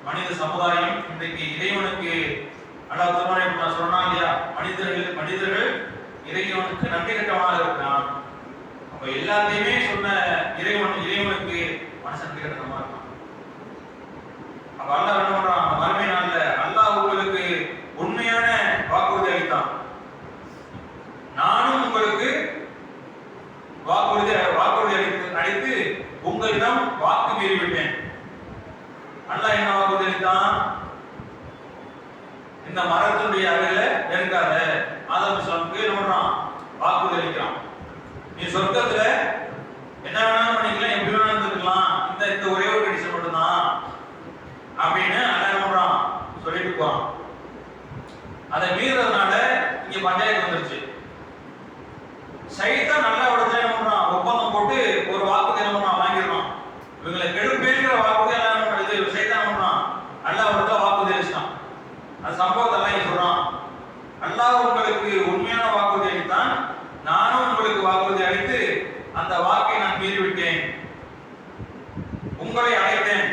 மனித சமுதாயம் இன்றைக்கு இறைவனுக்கு அல்லாஹ் திருமறை சொன்னா இல்லையா, மனிதர்கள் இறைவனுக்கு நன்றி கட்டவனாக இருக்கிறான். அப்ப எல்லாத்தையுமே சொன்ன இறைவனுக்கு மனசு நன்றி கட்டமா இருக்கான். அப்ப அல்லாஹ் என்ன பண்றான், அந்த மறுமை நாள்ல அல்லாஹ் உங்களுக்கு உண்மையான வாக்குறுதி அளித்தான். நானும் உங்களுக்கு வாக்குறுதி அளித்து உங்களிடம் வாக்கு மீறிவிட்டேன். அல்லாஹ் என்ன வாக்குறுதி அளித்தான், இந்த மரத்தினுடைய அருகில நெருங்காத. ஆதம் சொல்லுக்கு என்ன பண்றான், வாக்குறுதி அளிக்கிறான். நீ சொர்க்கத்துல என்ன வேணாலும் பண்ணிக்கலாம், எப்படி வேணாலும் இருக்கலாம், இந்த ஒரே ஒரு கண்டிஷன் மட்டும்தான் அப்படின்னு அல்லாஹ் என்ன பண்றான் சொல்லிட்டு போறான். அதை மீறதுனால இங்க பஞ்சாயத்து வந்துருச்சு. சைத்தான் நல்ல இடத்துல என்ன பண்றான், ஒப்பந்தம் போட்டு ஒரு வாக்குறுதி என்ன பண்றான் வாங்கிடுறான். இவங்களை கெடுப்பேங்கிற வாக்குறுதி எல்லாம் இது சைத்தான் பண்றான், அல்லாஹ் இடத்துல வாக்குறுதி அளிச்சான். அந்த சம்பவத்தை எல்லாம் சொல்றான். அல்லாஹ் உங்களுக்கு உண்மையான வாக்குறுதி அளித்தான், நானும் உங்களுக்கு வாக்குறுதி அளித்து அந்த வாக்கை நான் மீறிவிட்டேன். உங்களை அழைத்தேன்,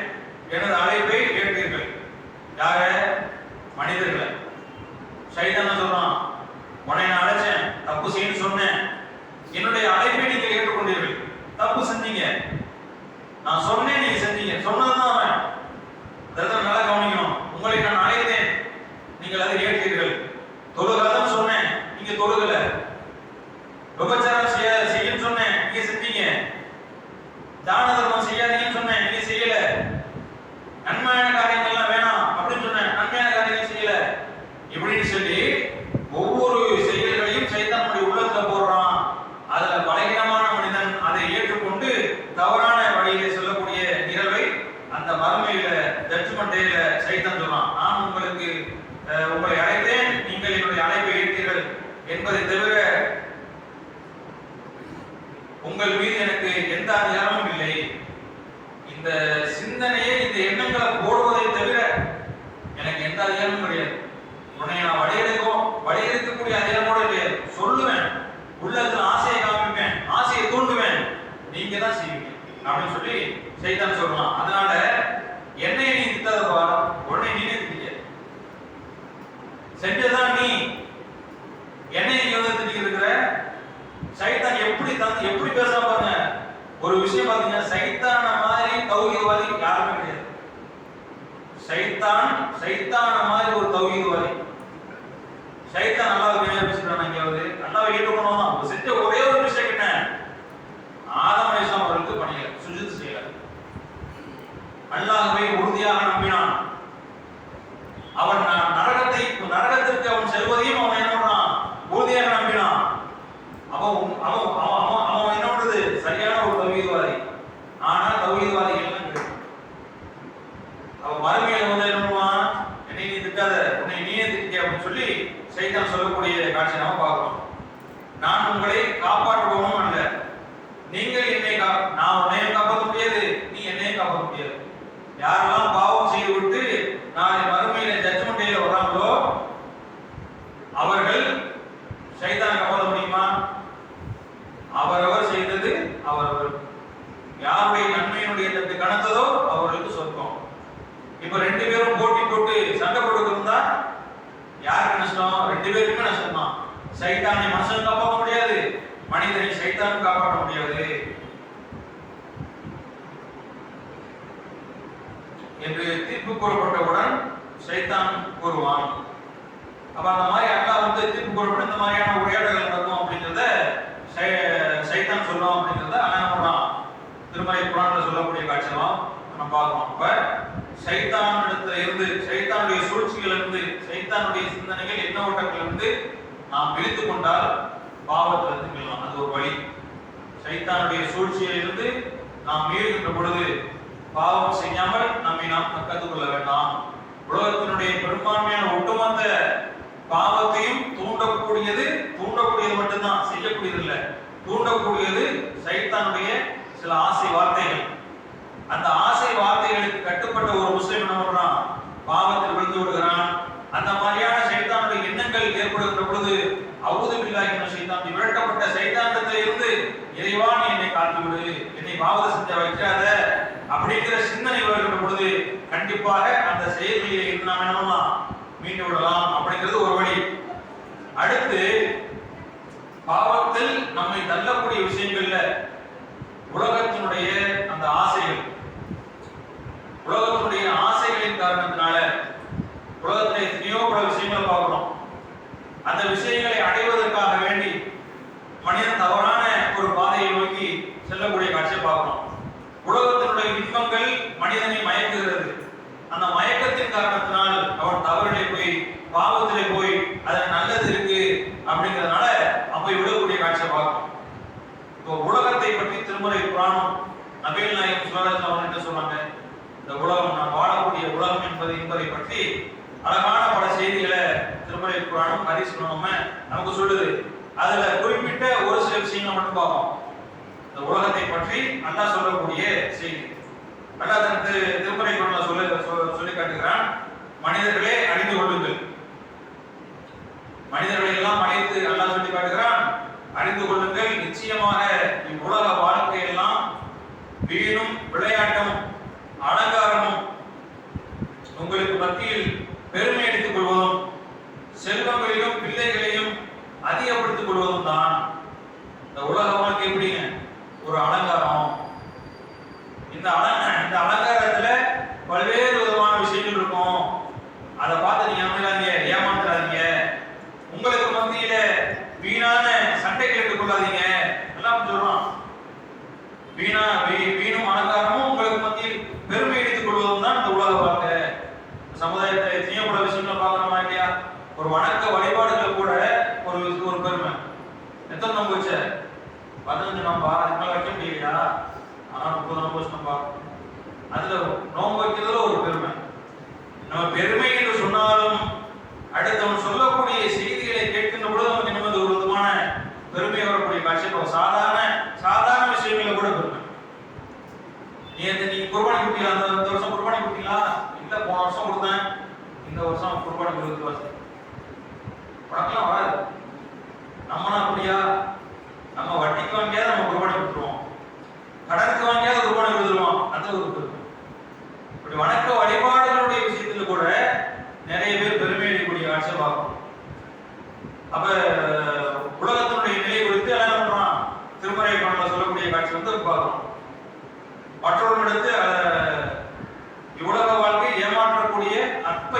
எனது அழைப்பை ஏற்றீர்கள். யார? மனிதர்களை. சைத்தான் சொல்றான், உன்னை நான் அழைச்சேன், தப்பு செய்யன்னு சொன்னேன், என்னுடைய அழைப்பை நீங்க ஏற்றுக்கொண்டீர்கள், தப்பு செஞ்சீங்க. நான் சொன்னேன், நீங்க செஞ்சீங்க, சொன்னதுதான் அவன். நல்லா கவனிக்கணும். உங்களை நான் அழைத்தேன், நீங்கள் அதை ஏற்றீர்கள். தொழுகாதன்னு சொன்னேன், நீங்க தொழுகல. விபச்சாரம் செய்யன்னு சொன்னேன், நீங்க செஞ்சீங்க. தான தர்மம் செய்யாதீங்கன்னு சொன்னேன், நீங்க செய்யல. நன்மையான காரியங்கள்லாம் வேணாம் அப்படின்னு சொன்னேன், நன்மையான காரியங்கள் செய்யல. இப்படின்னு சொல்லி ஒவ்வொரு செயல்களையும் சைத்தானுடைய உள்ளத்துல போடுறான். அதுல பலகீனமான மனிதன் அதை ஏற்றுக்கொண்டு தவறான வழியில சொல்லக்கூடிய நிகழ்வை அந்த மறுமையில ஜட்ஜ்மெண்ட் டேல சைத்தான் சொல்றான், நான் உங்களை அழைத்தேன், நீங்கள் என்னுடைய அழைப்பை ஏற்றீர்கள் என்பதை தவிர உங்கள் மீது எனக்கு எந்த அதிகாரமும் இல்லை. இந்த சிந்தனையை, இந்த எண்ணங்களை போடுவதை தவிர எனக்கு எந்த அதிகாரமும் கிடையாது. உன்னை நான் வழியெடுக்கக்கூடிய அதிகாரமோட இல்லையா, சொல்லுவேன், உள்ளத்துல ஆசையை காமிப்பேன், ஆசையை தூண்டுவேன், நீங்க தான் செய்வீங்க அப்படின்னு சொல்லி சைத்தான் சொல்றான். அதனால என்னைய நீ திட்டாதப்பா, உடனே நீனே திட்டிக்க, செஞ்சதான் நீ, என்னைய நீங்க வந்து திட்டிக்கிட்டு இருக்கிற. சைத்தான் எப்படி பேசாம பாருங்க. ஒரு விஷயம் பாத்தீங்கன்னா, சைத்தான மாதிரி தௌஹீத்வாதி யாருமே கிடையாது. சைத்தான மாதிரி ஒரு தௌஹீத்வாதி. சைத்தான் அல்லாஹ்வை பேசிட்டான். எங்கேயாவது அல்லாஹ்வை ஏற்றுக்கணும் தான் செஞ்ச ஒரே ஒரு விஷயம் என்ன, ஆதம் அலைஹிஸ்ஸலாம் அவர்களுக்கு பணியல, சுஜூத் செய்யல. அல்லாஹ்வை உறுதியாக நம்பினான். அவன் நரகத்திற்கு அவன் செல்வதையும் அவன் என்ன பண்ணான், உறுதியாக நம்பினான். அவன் என்ன பண்றது, சரியான ஒரு தௌஹீத்வாதி. ஆனா தௌஹீத்வாதிகள் அவன் மறுமையில வந்து என்ன பண்ணுவான், என்னை நீ திட்டாத, உன்னை நீயே திட்டிக்க அப்படின்னு சொல்லி சைத்தான் சொல்லக்கூடிய காட்சி நாம பார்க்கிறோம். நான் உங்களை காப்பாற்றுபவனும் அல்ல, நீங்கள் என்னை நான் உன்னையும் காப்பாற்ற முடியாது, நீ என்னையும் காப்பாற்ற முடியாது. யாரெல்லாம் பாவம் செய்து விட்டு நாளை மறுமையில ஜட்ஜ்மெண்ட் டேல வராங்களோ அவர்கள் சைத்தானை காப்பாற்ற முடியுமா? அவரவர் செய்தது அவரவர். யாருடைய நன்மையினுடைய தட்டு கணத்ததோ அவர்களுக்கு சொர்க்கம். இப்ப ரெண்டு பேரும் போட்டி போட்டு சண்டை போட்டுக்கிருந்தா யாருக்கு நஷ்டம்? ரெண்டு பேருக்குமே நஷ்டம் தான். சைத்தானை மனுஷன் காப்பாற்ற முடியாது, மனிதனை சைத்தானும் காப்பாற்ற முடியாது என்று தீர்ப்பு கூறப்பட்டவுடன் சைத்தான் கூறுவான். அப்ப அந்த மாதிரி அல்லாஹ் வந்து தீர்ப்பு கூறப்பட்ட இந்த மாதிரியான உரையாடல்கள் நடக்கும் அப்படிங்கிறத சைத்தான் சொல்லுவோம் அப்படிங்கிறத அல்லாஹ் என்ன பண்றான், திருமறை குர்ஆன்ல சொல்லக்கூடிய காட்சியெல்லாம் நம்ம பார்க்கிறோம். அப்ப சைத்தானிடத்துல இருந்து, சைத்தானுடைய சூழ்ச்சிகள் இருந்து, சைத்தானுடைய சிந்தனைகள் எண்ணோட்டங்கள் இருந்து நாம் விழித்து கொண்டால் பாவத்திலிருந்து மீளலாம். அது ஒரு வழி. சைத்தானுடைய சூழ்ச்சியில் இருந்து நாம் மீறுகின்ற பொழுது பாவம் செய்யாமல் நம்மை நாம் தக்கத்துக் கொள்ள வேண்டாம். உலகத்தினுடைய பெரும்பான்மையான ஒட்டுமொத்த பாவத்தையும் தூண்டக்கூடியது மட்டும்தான், செய்யக்கூடியது இல்லை, தூண்டக்கூடியது சைத்தானுடைய சில ஆசை வார்த்தைகள். அந்த ஆசை வார்த்தைகளுக்கு கட்டுப்பட்ட ஒரு முஸ்லிம் என்ன பண்றான், பாவத்தில் விழுந்து விடுகிறான். அந்த மாதிரியான சைத்தானுடைய எண்ணங்கள் ஏற்படுகின்ற பொழுது அவுது பில்லாஹி மினஷ் ஷைத்தானின் விரட்டப்பட்ட சைத்தானிடத்தில் இருந்து இறைவா நீ என்னை காத்து விடு, என்னை பாவத்தை செஞ்ச வைக்காத அப்படிங்கிற சிந்தனை வருகின்ற பொழுது கண்டிப்பாக அந்த செயல்களிலே இருந்து நாம் என்ன மீண்டு விடலாம் அப்படிங்கிறது ஒரு வழி. அடுத்து பாவத்தில் நம்மை தள்ளக்கூடிய விஷயங்கள்ல உலகத்தினுடைய அந்த ஆசைகள், உலகத்தினுடைய ஆசைகளின் காரணத்தினால உலகத்திலே எத்தனையோ பல விஷயங்களை பார்க்கிறோம். அந்த விஷயங்களை அடைவதற்காக வேண்டி மனிதன் தவறான ஒரு பாதையை நோக்கி செல்லக்கூடிய காட்சியை பார்க்கிறோம். உலகத்தினுடைய இன்பங்கள் மனிதனை மயக்குகிறது. அந்த மயக்கத்தின் காரணத்தினால் அவன் தவறிலே போய் பாவத்திலே போய் அதில் நல்லது இருக்கு அப்படிங்கிறதுனால அப்ப விடக்கூடிய காட்சியை பார்க்கிறோம். இப்போ உலகத்தை பற்றி திருமறை குர்ஆனும் நபிகள் நாயகம் ஸல்லல்லாஹு அலைஹி வஸல்லம் என்ன சொன்னாங்க, இந்த உலகம் நாம் வாழக்கூடிய உலகம் என்பதை பற்றி அழகான பல செய்திகளை திருமறை குர்ஆனும் ஹதீஸும் நமக்கு சொல்லுது. அதுல குறிப்பிட்ட ஒரு சில விஷயங்களை மட்டும் பார்ப்போம். இந்த உலகத்தை பற்றி அல்லாஹ் சொல்லக்கூடிய செய்தி. அல்லாஹ் தனது திருமறை குர்ஆன்ல சொல்லி காட்டுகிறான், மனிதர்களே அறிந்து கொள்ளுங்கள். மனிதர்களை எல்லாம் அழைத்து அல்லாஹ் சொல்லி காட்டுகிறான், அறிந்து கொள்ளுங்கள், நிச்சயமாக இவ்வுலக வாழ்க்கையெல்லாம் வீணும் விளையாட்டும் அலங்காரமும் உங்களுக்கு மத்தியில் பெருமை எடுத்துக் கொள்வதும் செல்வங்களையும் பிள்ளைகளையும் அதிகப்படுத்திக் கொள்வதும் தான். இந்த உலக வாழ்க்கை எப்படிங்க, ஒரு அலங்காரம். இந்த அலங்காரத்துல பல்வேறு விதமான விஷயங்கள் இருக்கும். அதை பார்த்து நீங்க ஏமாந்துடாதீங்க. உங்களுக்கு மத்தியில வீணான சண்டை கேட்டுக் கொள்ளாதீங்க எல்லாம் சொல்றான். வீணும் அலங்காரமும் உங்களுக்கு மத்தியில் பெருமை எடுத்துக் கொள்வதும் தான் இந்த உலக வாழ்க்கை. சமுதாயத்தில் எத்தனையோ பல விஷயங்களை பார்க்கணுமா இல்லையா? ஒரு வணக்க வழிபாடுகள் கூட ஒரு பெருமை. எத்தனை நம்ப வச்ச 15 நம்பா, அதுக்கு மேல வைக்க முடியலையா? ஆனா 30 நம்ப வச்சு நம்பா. அதுல நோம்பு வைக்கிறதுல ஒரு பெருமை. நம்ம பெருமை என்று சொன்னாலும் அடுத்தவன் சொல்லக்கூடிய செய்திகளை கேட்கின்ற பொழுது நமக்கு என்ன ஒரு விதமான பெருமை வரக்கூடிய காட்சி. சாதாரண விஷயங்கள கூட பெருமை. நீ குர்பானி கொடுத்தீங்களா? இந்த வருஷம் குர்பானி கொடுத்தீங்களா? இல்ல, போன வருஷம் கொடுத்தேன், இந்த வருஷம் குர்பானி கொடுத்து பணக்கெல்லாம் வராது. நம்மனா அப்படியா? நம்ம வட்டிக்கு வாங்கியாவது நம்ம குர்பானி கொடுத்துருவோம். சொல்லக்கூடிய காட்சி வந்து பார்க்கணும். மற்றொரு இடத்து இவ்வுலக வாழ்க்கை ஏமாற்றக்கூடிய அற்ப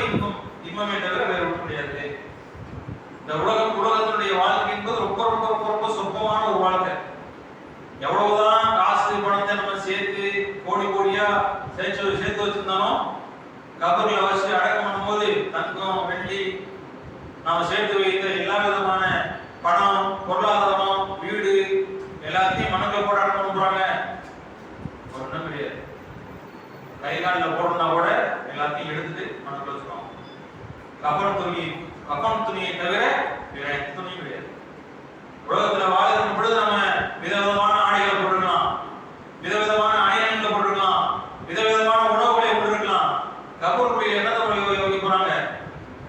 இன்பமே தவிர வேறு ஒன்றும் கிடையாது. இந்த உலகத்தினுடைய வாழ்க்கை என்பது ரொம்ப ரொம்ப ரொம்ப ரொம்ப சொற்பமான ஒரு வாழ்க்கை. எவ்வளவுதான் காசு பணத்தை நம்ம சேர்த்து கோடி கோடியா சேர்த்து வச்சிருந்தாலும் கபர்ல வச்சு அடக்கம் பண்ணும்போது தங்கம் வெள்ளி நாம சேர்த்து வைத்த எல்லா விதமான பணம் பொருளாதாரம் வீடு எல்லாத்தையும் மணக்க போட அடக்கம் பண்றாங்க. ஒன்றும் கிடையாது. கை காலில் போடணும்னா கூட எல்லாத்தையும் எடுத்துட்டு மணக்க வச்சுக்கோம். கபன் துணியை தவிர வேற எந்த துணியும் கிடையாது. உலகத்துல வாழ்கிற பொழுது நம்ம விதவிதமான ஆடைகளை போட்டுக்கலாம், விதவிதமான அணியங்களை போட்டுக்கலாம், விதவிதமான உணவுகளை போட்டுருக்கலாம். கபூருக்குள்ள என்னத்தை வைக்க போறாங்க?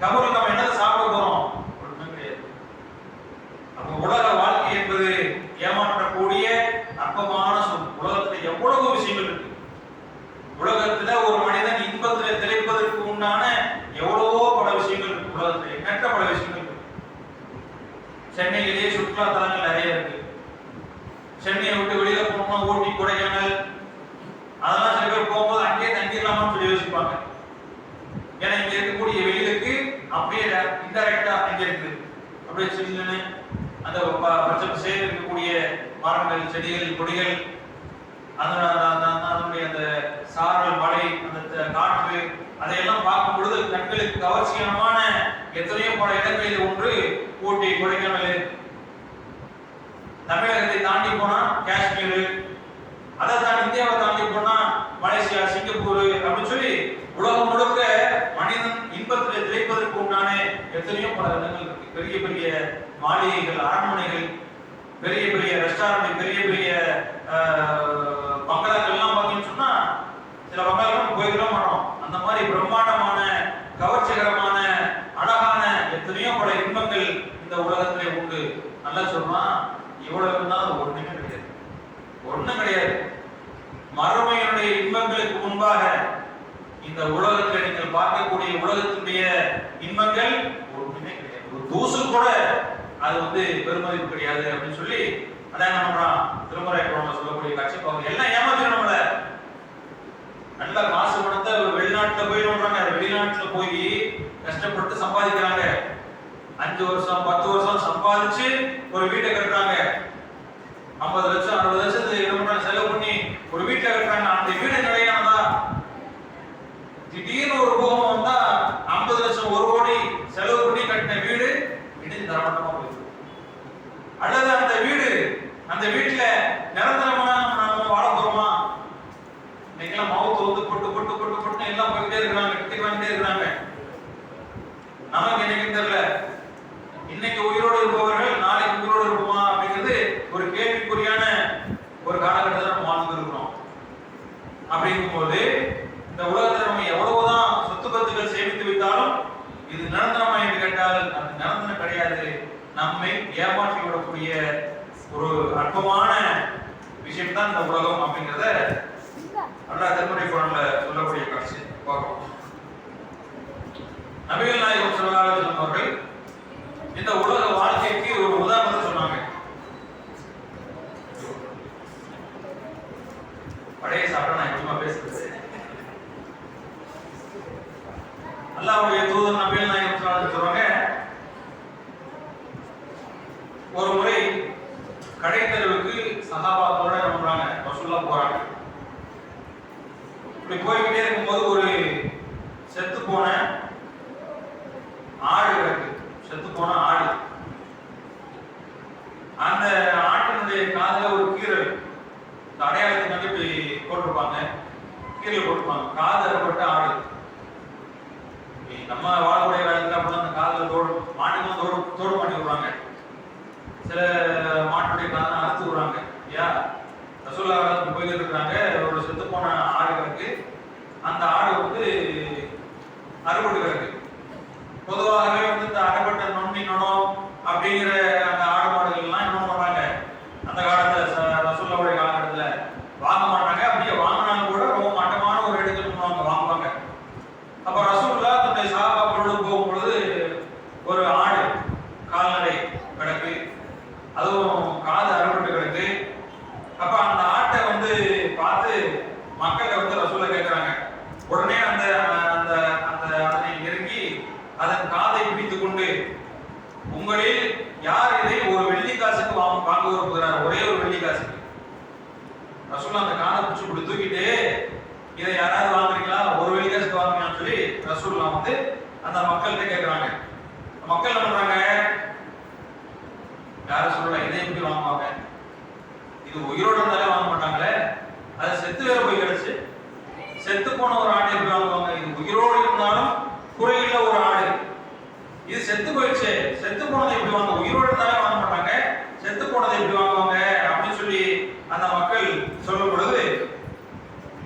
கபூருக்கு நம்ம என்னத்தை சாப்பிட போறோம்? ஒன்றும் கிடையாது. அப்ப உலக வாழ்க்கை என்பது ஏமாற்றக்கூடிய அற்பமான சொல். உலகத்துல எவ்வளவு விஷயங்கள் இருக்கு. உலகத்துல ஒரு மனிதன் இன்பத்துல திளைப்பதற்கு உண்டான எவ்வளவோ பல விஷயங்கள் இருக்கு. உலகத்துல எண்ணற்ற பல விஷயங்கள் இருக்கு. சென்னையிலேயே சுற்றுலா தலங்கள் நிறைய இருக்கு. சென்னையை விட்டு வெளியில போனோம்னா ஊட்டி, கொடைக்கானல் அதெல்லாம் சில பேர் போகும்போது அங்கேயே தங்கிடலாமான்னு சொல்லி யோசிப்பாங்க. ஏன்னா இங்க இருக்கக்கூடிய வெயிலுக்கு அப்படியே இன்டைரக்டா அங்க இருக்குது. அப்படியே சில்லுன்னு அந்த பச்சை பசேல் இருக்கக்கூடிய மரங்கள், செடிகள், கொடிகள், அதனுடைய அந்த சாரல், மழை, அந்த காற்று, அதையெல்லாம் பார்க்கும் பொழுது கண்களுக்கு கவர்ச்சிகரமான எத்தனையோ பல இடங்களில் ஒன்று ஊட்டி, கொடைக்கானல். தமிழகத்தை தாண்டி போனா காஷ்மீர், அதை தாண்டி இந்தியாவை தாண்டி போனா மலேசியா, சிங்கப்பூர் அப்படின்னு சொல்லி உலகம் முழுக்க மனிதன் இன்பத்தில் திளைப்பதற்கு உண்டான எத்தனையோ பல இடங்கள் இருக்கு. பெரிய பெரிய மாளிகைகள், அரண்மனைகள், பெரிய பெரிய ரெஸ்டாரண்ட், பெரிய பெரிய பங்களாக்கள் எல்லாம் பார்த்தீங்கன்னு சொன்னா சில பங்களாக்கள் போய்க்கலாம் மாட்டோம். அந்த மாதிரி பிரம்மாண்டமான, கவர்ச்சிகரமான, அழகான எத்தனையோ பல இன்பங்கள் இந்த உலகத்திலே உண்டு. நல்லா சொன்னா இவ்வளவு இருந்தால் அது ஒண்ணுமே கிடையாது. ஒண்ணும் கிடையாது. மறுமையினுடைய இன்பங்களுக்கு முன்பாக இந்த உலகத்தில் நீங்கள் பார்க்கக்கூடிய உலகத்தினுடைய இன்பங்கள் ஒண்ணுமே கிடையாது. ஒரு தூசு கூட அது வந்து பெருமதிப்பு கிடையாது அப்படின்னு சொல்லி அதான் என்ன பண்றான் திருமறை சொல்லக்கூடிய காட்சி. அவங்க எல்லாம் ஏமாத்திடும் நம்மள. நல்ல காசு பணத்தை வெளிநாட்டுல போய் சொல்றாங்க. வெளிநாட்டுல போய் கஷ்டப்பட்டு சம்பாதிக்கிறாங்க. 5 வருஷம் 10 வருஷம் சம்பாதிச்சு ஒரு வீட்டை கட்டுறாங்க. 50 லட்சம் 60 லட்சத்துக்கு செலவு பண்ணி ஒரு வீட்டை கட்டுறாங்க. அந்த வீடு நிலையானதா? திடீர்னு ஒரு கோபம் வந்தா 50 லட்சம் 1 கோடி செலவு பண்ணி கட்டின வீடு இடிஞ்சு தரமட்டமா போயிருக்கு. அல்லது அந்த வீட்டுல நிரந்தரமா நாம வாழ போறோமா? இன்னைக்கெல்லாம் மவுத்து வந்து பொட்டு எல்லாம் போயிட்டே இருக்கிறாங்க, கட்டிக்கிட்டே இருக்கிறாங்க. நமக்கு என்னைக்கு தெரியல. இன்னைக்கு உயிரோடு இருப்பவர்கள் நாளைக்கு உயிரோடு இருப்போமா அப்படிங்கிறது ஒரு கேள்விக்குறியான ஒரு காலகட்டத்தில் நம்ம வாழ்ந்து இருக்கிறோம். அப்படிங்கும் போது இந்த உலகத்தில் நம்ம எவ்வளவுதான் சொத்து பத்துக்கள் சேமித்து வைத்தாலும் இது நிரந்தரமா என்று கேட்டால் அது நிரந்தரம் கிடையாது. நம்மை ஏமாற்றி விடக்கூடிய ஒரு அற்பமான விஷயம் தான் இந்த உலகம் அப்படிங்கிறத அல்லாஹ் திருமறை குர்ஆன்ல சொல்லக்கூடிய காட்சி பார்க்கிறோம். நபிகள் நாயகம் ஸல்லல்லாஹு அலைஹி வஸல்லம் அவர்கள் இந்த உலக வாழ்க்கைக்கு ஒரு உதாரணத்தை சொன்னாங்க. பழைய சாப்பிட நான் எப்படிமா பேசுறது? அல்லாஹ்வுடைய தூதர் நபிகள் நாயகம் ஸல்லல்லாஹு அலைஹி வஸல்லம் சொல்றாங்க, ஒரு முறை கடைத்தெருவுக்கு சஹாபாக்களோட நம்புறாங்க ரசூலுல்லாஹ் போறாங்க. இப்படி போய்கிட்டே இருக்கும்போது ஒரு செத்து போன ஆடு இருக்கு. செத்து போன ஆடு. அந்த ஆட்டினுடைய காதுல ஒரு கீரல், அடையாளத்துக்கு இப்படி போட்டிருப்பாங்க, கீரல் போட்டிருப்பாங்க. காது அறுபட்ட ஆடு. நம்ம வாழக்கூடிய காலத்துல அப்படிதான் அந்த காதுல மாட்டுக்கு தோடு மாட்டி விடுறாங்க. சில மாட்டுடைய காதை அறுத்து விடுறாங்க. ஐயா ரசூலுல்லாஹ் காலத்துக்கு போய்கிட்டு இருக்கிறாங்க. ஒரு செத்து போன ஆடு கிடக்கு. அந்த ஆடு வந்து அறுபட்டு கிடக்கு. பொதுவாகவே வந்து இந்த அறுபட்ட நொண்டி நொடம் அப்படிங்கிற அந்த ஆடு மாடுகள் எல்லாம் என்ன பண்றாங்க, அந்த காலத்துல ரசூலுல்லாஹ்வுடைய காலகட்டத்துல வாங்க மாட்டாங்க. அப்படியே வாங்கினாலும் கூட ரொம்ப மட்டமான ஒரு இடத்துல வாங்குவாங்க. அப்ப ரசூலுல்லாஹ் தன்னுடைய சஹாபாக்களோடு போகும்பொழுது ஒரு ஆடு கால்நடை கிடக்கு, அதுவும் காது அறுபட்டு கிடக்கு. அப்ப அப்ப அந்த ஆட்டை வந்து பார்த்து மக்கள் வந்து ரசூலை கேட்கிறாங்க. உடனே அந்த அந்த அந்த அதனை நெருங்கி அதன் காதை பிடித்துக் கொண்டு, உங்களில் யார் இதை ஒரு வெள்ளி காசுக்கு வாங்க விரும்புகிறார்? ஒரே ஒரு வெள்ளி காசுக்கு. ரசூல் அந்த காதை பிடிச்சி இப்படி தூக்கிட்டு, இதை யாராவது வாங்குறீங்களா? ஒரு வெள்ளி காசுக்கு வாங்குறீங்கன்னு சொல்லி ரசூல்லா வந்து அந்த மக்கள்கிட்ட கேட்கிறாங்க. மக்கள் என்ன பண்றாங்க? யாரும் சொல்லல, இதை எப்படி வாங்குவாங்க? இது உயிரோடு இருந்தாலே வாங்க மாட்டாங்களே, அது செத்து வேற போய் கிடைச்சு, செத்து போன ஒரு ஆடை எப்படி வாங்குவாங்க? இது உயிரோடு இருந்தாலும் குறையில ஒரு ஆடு, இது செத்து போயிடுச்சு, செத்து போனதை எப்படி வாங்க? உயிரோடு இருந்தாலே வாங்க மாட்டாங்க, செத்து போனதை எப்படி வாங்குவாங்க அப்படின்னு சொல்லி அந்த மக்கள் சொல்லும் பொழுது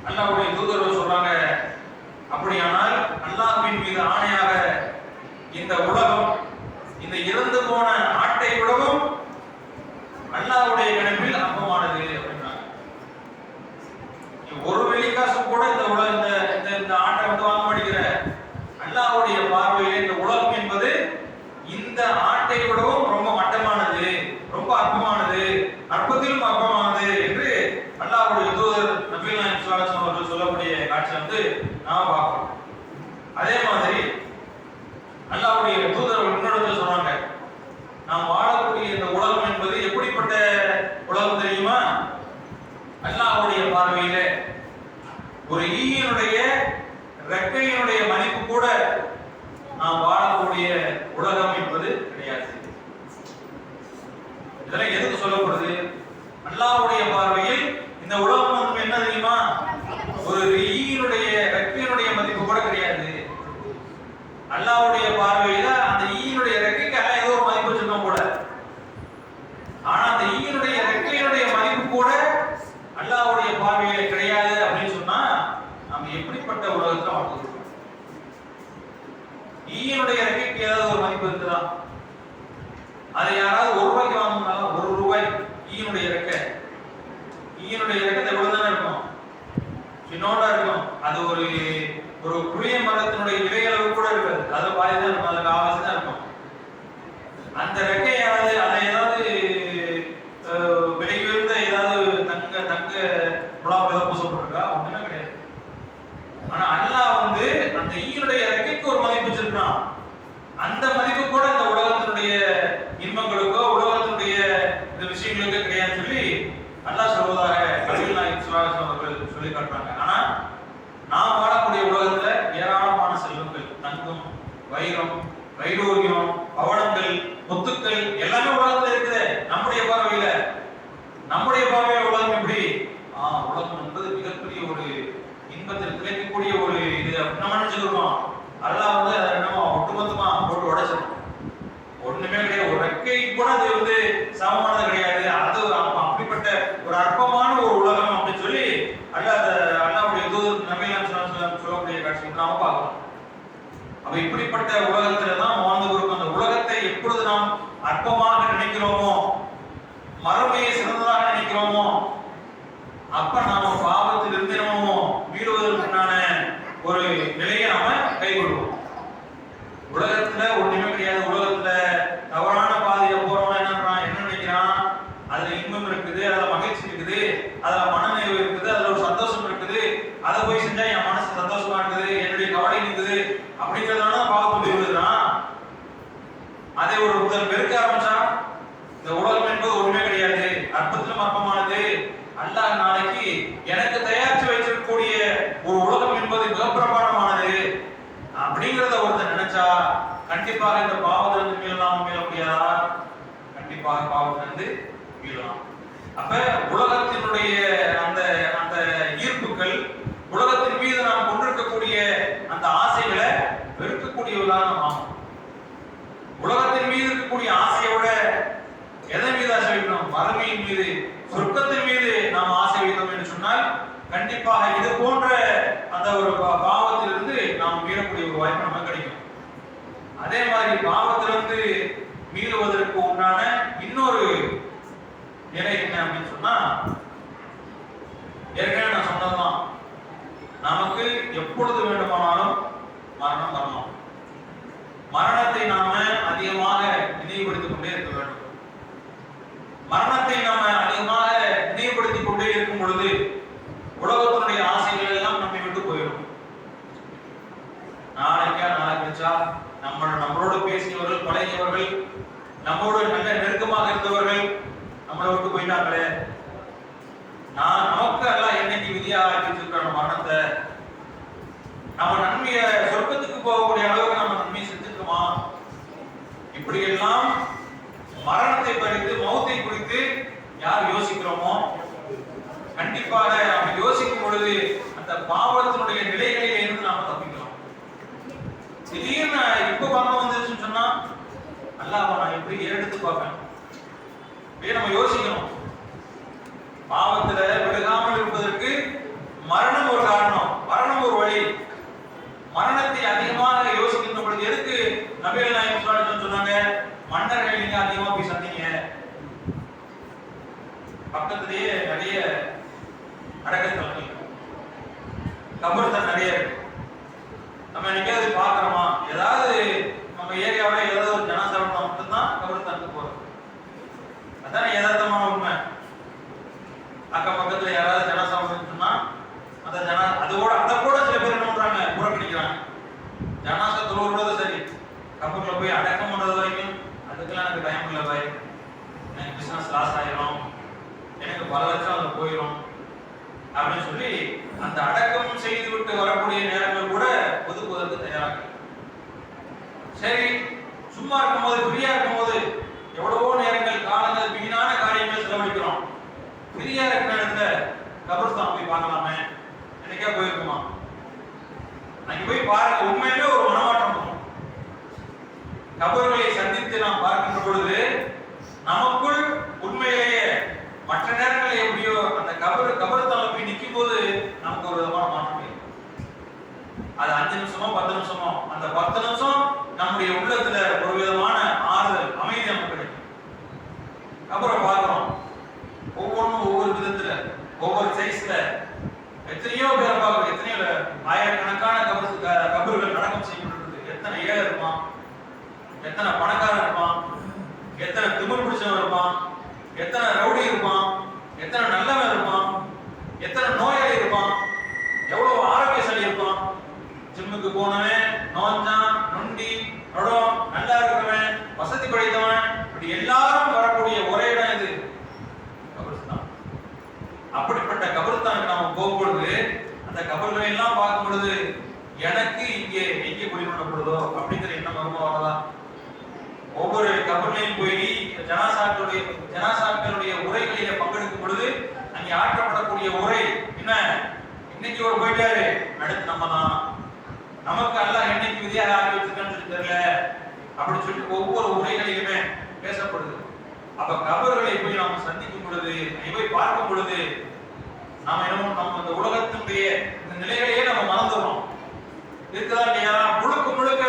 அல்லாஹ்வுடைய தூதர் சொல்றாங்க, அப்படியானால் அல்லாஹ்வின் மீது ஆணையாக இந்த உலகம் இந்த இறந்து போன ஆட்டை விடவும் அல்லாஹ்வுடைய கணக்கில் அற்பமானது அப்படின்றாங்க. ஒரு வெள்ளிக்காசு கூட இந்த உலக இந்த ஆட்டை வந்து வாங்க மாட்டேங்கிற, அல்லாஹ்வுடைய பார்வையிலே இந்த உலகம் என்பது இந்த ஆட்டை விடவும் ரொம்ப மட்டமானது, ரொம்ப அற்பமானது, அற்பத்திலும் அற்பமானது என்று அல்லாஹ்வுடைய தூதர் நபிகள் நாயகம் ஸல்லல்லாஹு அலைஹி வஸல்லம் அவர்கள் சொல்லக்கூடிய காட்சி வந்து நாம பார்க்கிறோம். அதே மாதிரி அல்லாஹ்வுடைய தூதர் இன்னொரு சொல்றாங்க, நாம் வாழக்கூடிய இந்த உலகம் என்பது எப்படிப்பட்ட உலகம் தெரியுமா? அல்லாஹ்வுடைய பார்வையிலே ஒரு ஈயினுடைய ரெக்கையினுடைய மதிப்பு கூட நாம் வாழக்கூடிய உலகம் என்பது கிடையாது. இதெல்லாம் எதுக்கு சொல்லப்படுது? அல்லாஹ்வுடைய பார்வையில் இந்த உலகம் வந்து என்ன தெரியுமா? ஒரு ஈயினுடைய ரெக்கையினுடைய மதிப்பு கூட கிடையாது. அல்லாஹ்வுடைய பார்வையில அந்த ஈயினுடைய ரெக்கைக்கு ஏதோ ஒரு மதிப்பு வச்சிருக்கோம் கூட, ஆனா அந்த ஈயினுடைய ரெக்கையினுடைய மதிப்பு கூட அல்லாஹ்வுடைய பார்வையில கிடையாது அப்படின்னு சொன்னா நம்ம எப்படிப்பட்ட உலகத்துல வாழ்ந்துருக்கோம்? ஈயினுடைய ரெக்கைக்கு ஏதாவது ஒரு மதிப்பு இருக்குதா? அதை யாராவது ஒரு ரூபாய்க்கு வாங்கினாலும், ஒரு ரூபாய் ஈயினுடைய ரெக்கை, ஈயினுடைய ரெக்கை எவ்வளவு தானே இருக்கும்? சின்னோண்டா இருக்கும். அது ஒரு ஒரு புளிய மரத்தினுடைய இலையளவு கூட இருக்காது, அது பாதி தான் இருக்கும், அதுக்கு ஆவாசி தான் இருக்கும். அந்த ரெக்கையாவது அதை ஏதாவது விலை உயர்ந்த ஏதாவது தங்க முலாப்பை பூசப்பட்டிருக்கா? ஒண்ணுமே கிடையாது. ஆனா அல்லாஹ் வந்து அந்த ஈயுடைய ரெக்கைக்கு ஒரு மதிப்பு வச்சிருக்கான். அந்த மதிப்பு கூட இந்த உலகத்தினுடைய இன்பங்களுக்கோ உலகத்தினுடைய இந்த விஷயங்களுக்கோ கிடையாது சொல்லி அல்லாஹ் சொல்வதாக நபிகள் நாயகம் ஸல்லல்லாஹு அலைஹி வஸல்லம் அவர்கள் சொல்லி காட்டுறாங்க. ஆனா நாம் வாழக்கூடிய உலகத்துல ஏராளமான செல்வங்கள், தங்கம், வைரம், வைடூரியம், பவளங்கள், முத்துக்கள் எல்லாமே உலகத்துல இருக்குது. நம்முடைய பார்வையில உலகம் எப்படி? உலகம் என்பது மிகப்பெரிய ஒரு இன்பத்தில் கிடைக்கக்கூடிய ஒரு இது நம்ம நினைச்சுக்கிறோம். அல்லாஹ் வந்து அதை என்னமோ ஒட்டுமொத்தமா போட்டு உடைச்சிடும். ஒண்ணுமே கிடையாது. ஒரு ரெக்கை கூட அது வந்து சமமானது கிடையாது. அது அப்படிப்பட்ட ஒரு அற்பமான ஒரு உலகம் அப்படின்னு சொல்லி அல்லாஹ்வுடைய தூதர் நபிகள் நாயகம் ஸல்லல்லாஹு அலைஹி வஸல்லம் சொல்லக்கூடிய காட்சியை நாம பார்க்கிறோம். அப்ப இப்படிப்பட்ட உலகத்துல தான் வாழ்ந்து இருக்கும். அந்த உலகத்தை எப்பொழுது நாம் அற்பமாக நினைக்கிறோமோ, மறுமையை சிறந்ததாக நினைக்கிறோமோ, அப்ப நாம பாவத்தில் இருந்தினமோ மீளுவதற்கான ஒரு நிலையை நாம கைகொள்வோம். உலகத்துல ஒண்ணுமே கிடையாது. உலகத்துல தவறான பாதையில போறவன் என்ன நினைக்கிறான்? அதுல இன்பம் இருக்குது, அதுல மகிழ்ச்சி இருக்குது, அதுல மனநிறைவு இருக்குது, அதுல ஒரு சந்தோஷம் இருக்குது, அதை போய் செஞ்சா என் மனசு சந்தோஷமா இருக்குது, என்னுடைய கவலை இருக்குது அப்படிங்கிறதுனால பாவத்துக்கு விழுகிறான். அதை ஒரு முதல் வெறுக்க ஆரம்பிச்சான். இந்த உலகம் என்பது ஒண்ணுமே கிடையாது, அற்பத்திலும் அற்பமானது, அல்லாஹ் நாளைக்கு எனக்கு தயாரித்து வைத்திருக்கக்கூடிய ஒரு உலகம் என்பது மிக பிரமாணமானது அப்படிங்கிறத ஒருத்தர் நினைச்சா கண்டிப்பாக இந்த பாவத்திலிருந்து மீள முடியாதா? கண்டிப்பாக பாவத்திலிருந்து மீளலாம். அப்ப உலகத்தினுடைய அந்த அந்த ஈர்ப்புகள், உலகத்தின் மீது நாம் கொண்டிருக்கக்கூடிய அந்த ஆசைகளை வெறுக்கக்கூடியவர்களாக நாம் ஆகும். உலகத்தின் மீது இருக்கக்கூடிய ஆசையை விட எதன் மீது ஆசை வைக்கணும்? மறுமையின் மீது, சொர்க்கத்தின் மீது நாம் ஆசை வைத்தோம் என்று சொன்னால் கண்டிப்பாக இது போன்ற அந்த ஒரு பாவத்திலிருந்து நாம் மீளக்கூடிய ஒரு வாய்ப்பு நமக்கு கிடைக்கும். அதே மாதிரி பாவத்திலிருந்து மீளுவதற்கு உண்டான இன்னொரு நிலை என்ன அப்படின்னு சொன்னா, ஏற்கனவே நான் சொன்னதுதான், நமக்கு எப்பொழுது வேண்டுமானாலும் மரணம் வரலாம். மரணத்தை நாம அதிகமாக நினைவுபடுத்திக் கொண்டே இருக்க வேண்டும். மரணத்தை நாம அதிகமாக நினைவுபடுத்திக் கொண்டே உலகத்தினுடைய ஆசைகள் எல்லாம் நம்மை விட்டு போயிடும். நாளைக்கா நாளை கழிச்சா நம்மளோடு பேசியவர்கள், பழகியவர்கள், நம்மோடு நல்ல நெருக்கமாக இருந்தவர்கள் நம்மளை விட்டு போயிட்டாங்களே, நமக்கு எல்லாம் என்னைக்கு விதியா ஆக்கிட்டு மரணத்தை, நம்ம நன்மைய சொர்க்கத்துக்கு போகக்கூடிய அளவுக்கு நம்ம நன்மையை செஞ்சிருக்கோமா? இப்படி எல்லாம் மரணத்தை குறித்து, மௌத்தை குறித்து யார் யோசிக்கிறோமோ கண்டிப்பாக அப்படி யோசிக்கும் பொழுது அந்த பாவத்தினுடைய நிலைகளிலே இருந்து நாம தப்பிக்கலாம். திடீர்னு இப்ப பாவம் வந்துருச்சுன்னு சொன்னா அல்லாஹ் நான் எப்படி எடுத்து பார்ப்பேன், நம்ம யோசிக்கணும். பாவத்துல விழுகாமல் இருப்பதற்கு மரணம் ஒரு காரணம், மரணம் ஒரு வழி. மரணத்தை அதிகமாக யோசிக்கின்ற பொழுது எதுக்கு நபிகள் நாயகம் ஸல்லல்லாஹு அலைஹி வஸல்லம் சொன்னாங்க, மன்னர்கள் நீங்க அதிகமா போய் சந்திங்க, பக்கத்திலேயே நிறைய அடக்கத்தலங்கள், கபர்தான் நிறைய இருக்கு. நம்ம என்னைக்காவது பாக்குறோமா? ஏதாவது நம்ம ஏரியாவில் ஏதாவது ஒரு ஜனாசா மட்டும்தான் கபர்தானுக்கு போறோம். அதான யதார்த்தமான உண்மை. அக்கம் பக்கத்துல யாராவது ஜனாசா சொன்னா அந்த அதை கூட சில பேர் என்ன பண்றாங்க, புறக்கணிக்கிறாங்க. ஜனாசா தொழுவுறது சரி, கபர்ல போய் அடக்கம் பண்றது வரைக்கும் அதுக்கெல்லாம் எனக்கு டைம் இல்லை பாய், எனக்கு பிசினஸ் லாஸ் ஆயிரும், எனக்கு பல லட்சம் அதுல போயிடும் அப்படின்னு சொல்லி அந்த அடக்கம் செய்து விட்டு வரக்கூடிய நேரங்கள் கூட ஒதுக்குவதற்கு தயாராக. சரி, சும்மா இருக்கும்போது, ஃப்ரீயா இருக்கும்போது எவ்வளவோ நேரங்கள், காலங்கள், வீணான காரியங்கள் செலவழிக்கிறோம். ஃப்ரீயா இருக்கிற இடத்துல கபர்ஸ்தான் போய் பார்க்கலாமே, என்னைக்கா போயிருக்குமா? அங்க போய் பாருங்க, உண்மையிலே ஒரு மனமாற்றம் இருக்கும். கபர்களை சந்தித்து நாம் பார்க்கின்ற பொழுது நமக்குள் உண்மையிலேயே மற்ற நேரங்களில் எப்படியோ அந்த கபர்ஸ்தான்ல போய் நிற்கும் போது நமக்கு ஒரு விதமான மாற்றம் இருக்கும். அது 5 நிமிஷமோ 10 நிமிஷமோ, அந்த 10 நிமிஷம் நம்முடைய உள்ளத்துல ஒரு விதமான ஆறுதல், அமைதி நமக்கு கிடைக்கும். அப்புறம் பார்க்கிறோம், ஒவ்வொன்றும் ஒவ்வொரு விதத்துல, ஒவ்வொரு சைஸ்ல எத்தனையோ பேரை பார்க்கிறோம். எத்தனையோ ஆயிரக்கணக்கான கபர்கள் நடக்கம் செய்யப்பட்டிருக்கு. எத்தனை ஏழை இருப்பான், எத்தனை பணக்காரன் இருப்பான், எத்தனை திமிர் பிடிச்சவன் இருப்பான், எத்தனை ரவுடி இருப்பான், எத்தனை நல்லவன் இருப்பான், எத்தனை நோயாளி இருப்பான், எவ்வளவு ஆரோக்கியசாலி இருப்பான். ஜிம்முக்கு போனவன், நோஞ்சான், நொண்டி, நொடம், நல்லா இருக்கிறவன், வசதி படைத்தவன், இப்படி எல்லாரும் வரக்கூடிய ஒரே இடம் இது கபர்ஸ்தான். அப்படிப்பட்ட கபர்ஸ்தானுக்கு நாம போகும்பொழுது அந்த கபர்களை எல்லாம் பார்க்கும் பொழுது எனக்கு இங்கே எங்கே குடிநடப்படுதோ அப்படிங்கிற எண்ணம் வருமா வரதா? ஒவ்வொரு கபர்லையும் போய் ஜனாசாக்களுடைய உரைகளிலே பங்கெடுக்கும் பொழுது அங்கே ஆற்றப்படக்கூடிய உரை என்ன, இன்னைக்கு ஒரு போயிட்டாரு, அடுத்து நம்ம தான், நமக்கு எல்லாம் என்னைக்கு விதியாக ஆக்கி வச்சிருக்கான்னு தெரியல அப்படின்னு சொல்லி ஒவ்வொரு உரைகளிலுமே பேசப்படுது. அப்ப கபர்களை போய் நாம சந்திக்கும் பொழுது, போய் பார்க்கும் பொழுது நாம என்ன, நம்ம இந்த உலகத்தினுடைய இந்த நிலைகளையே நம்ம மறந்துடுறோம். இருக்குதா இல்லையா? முழுக்க முழுக்க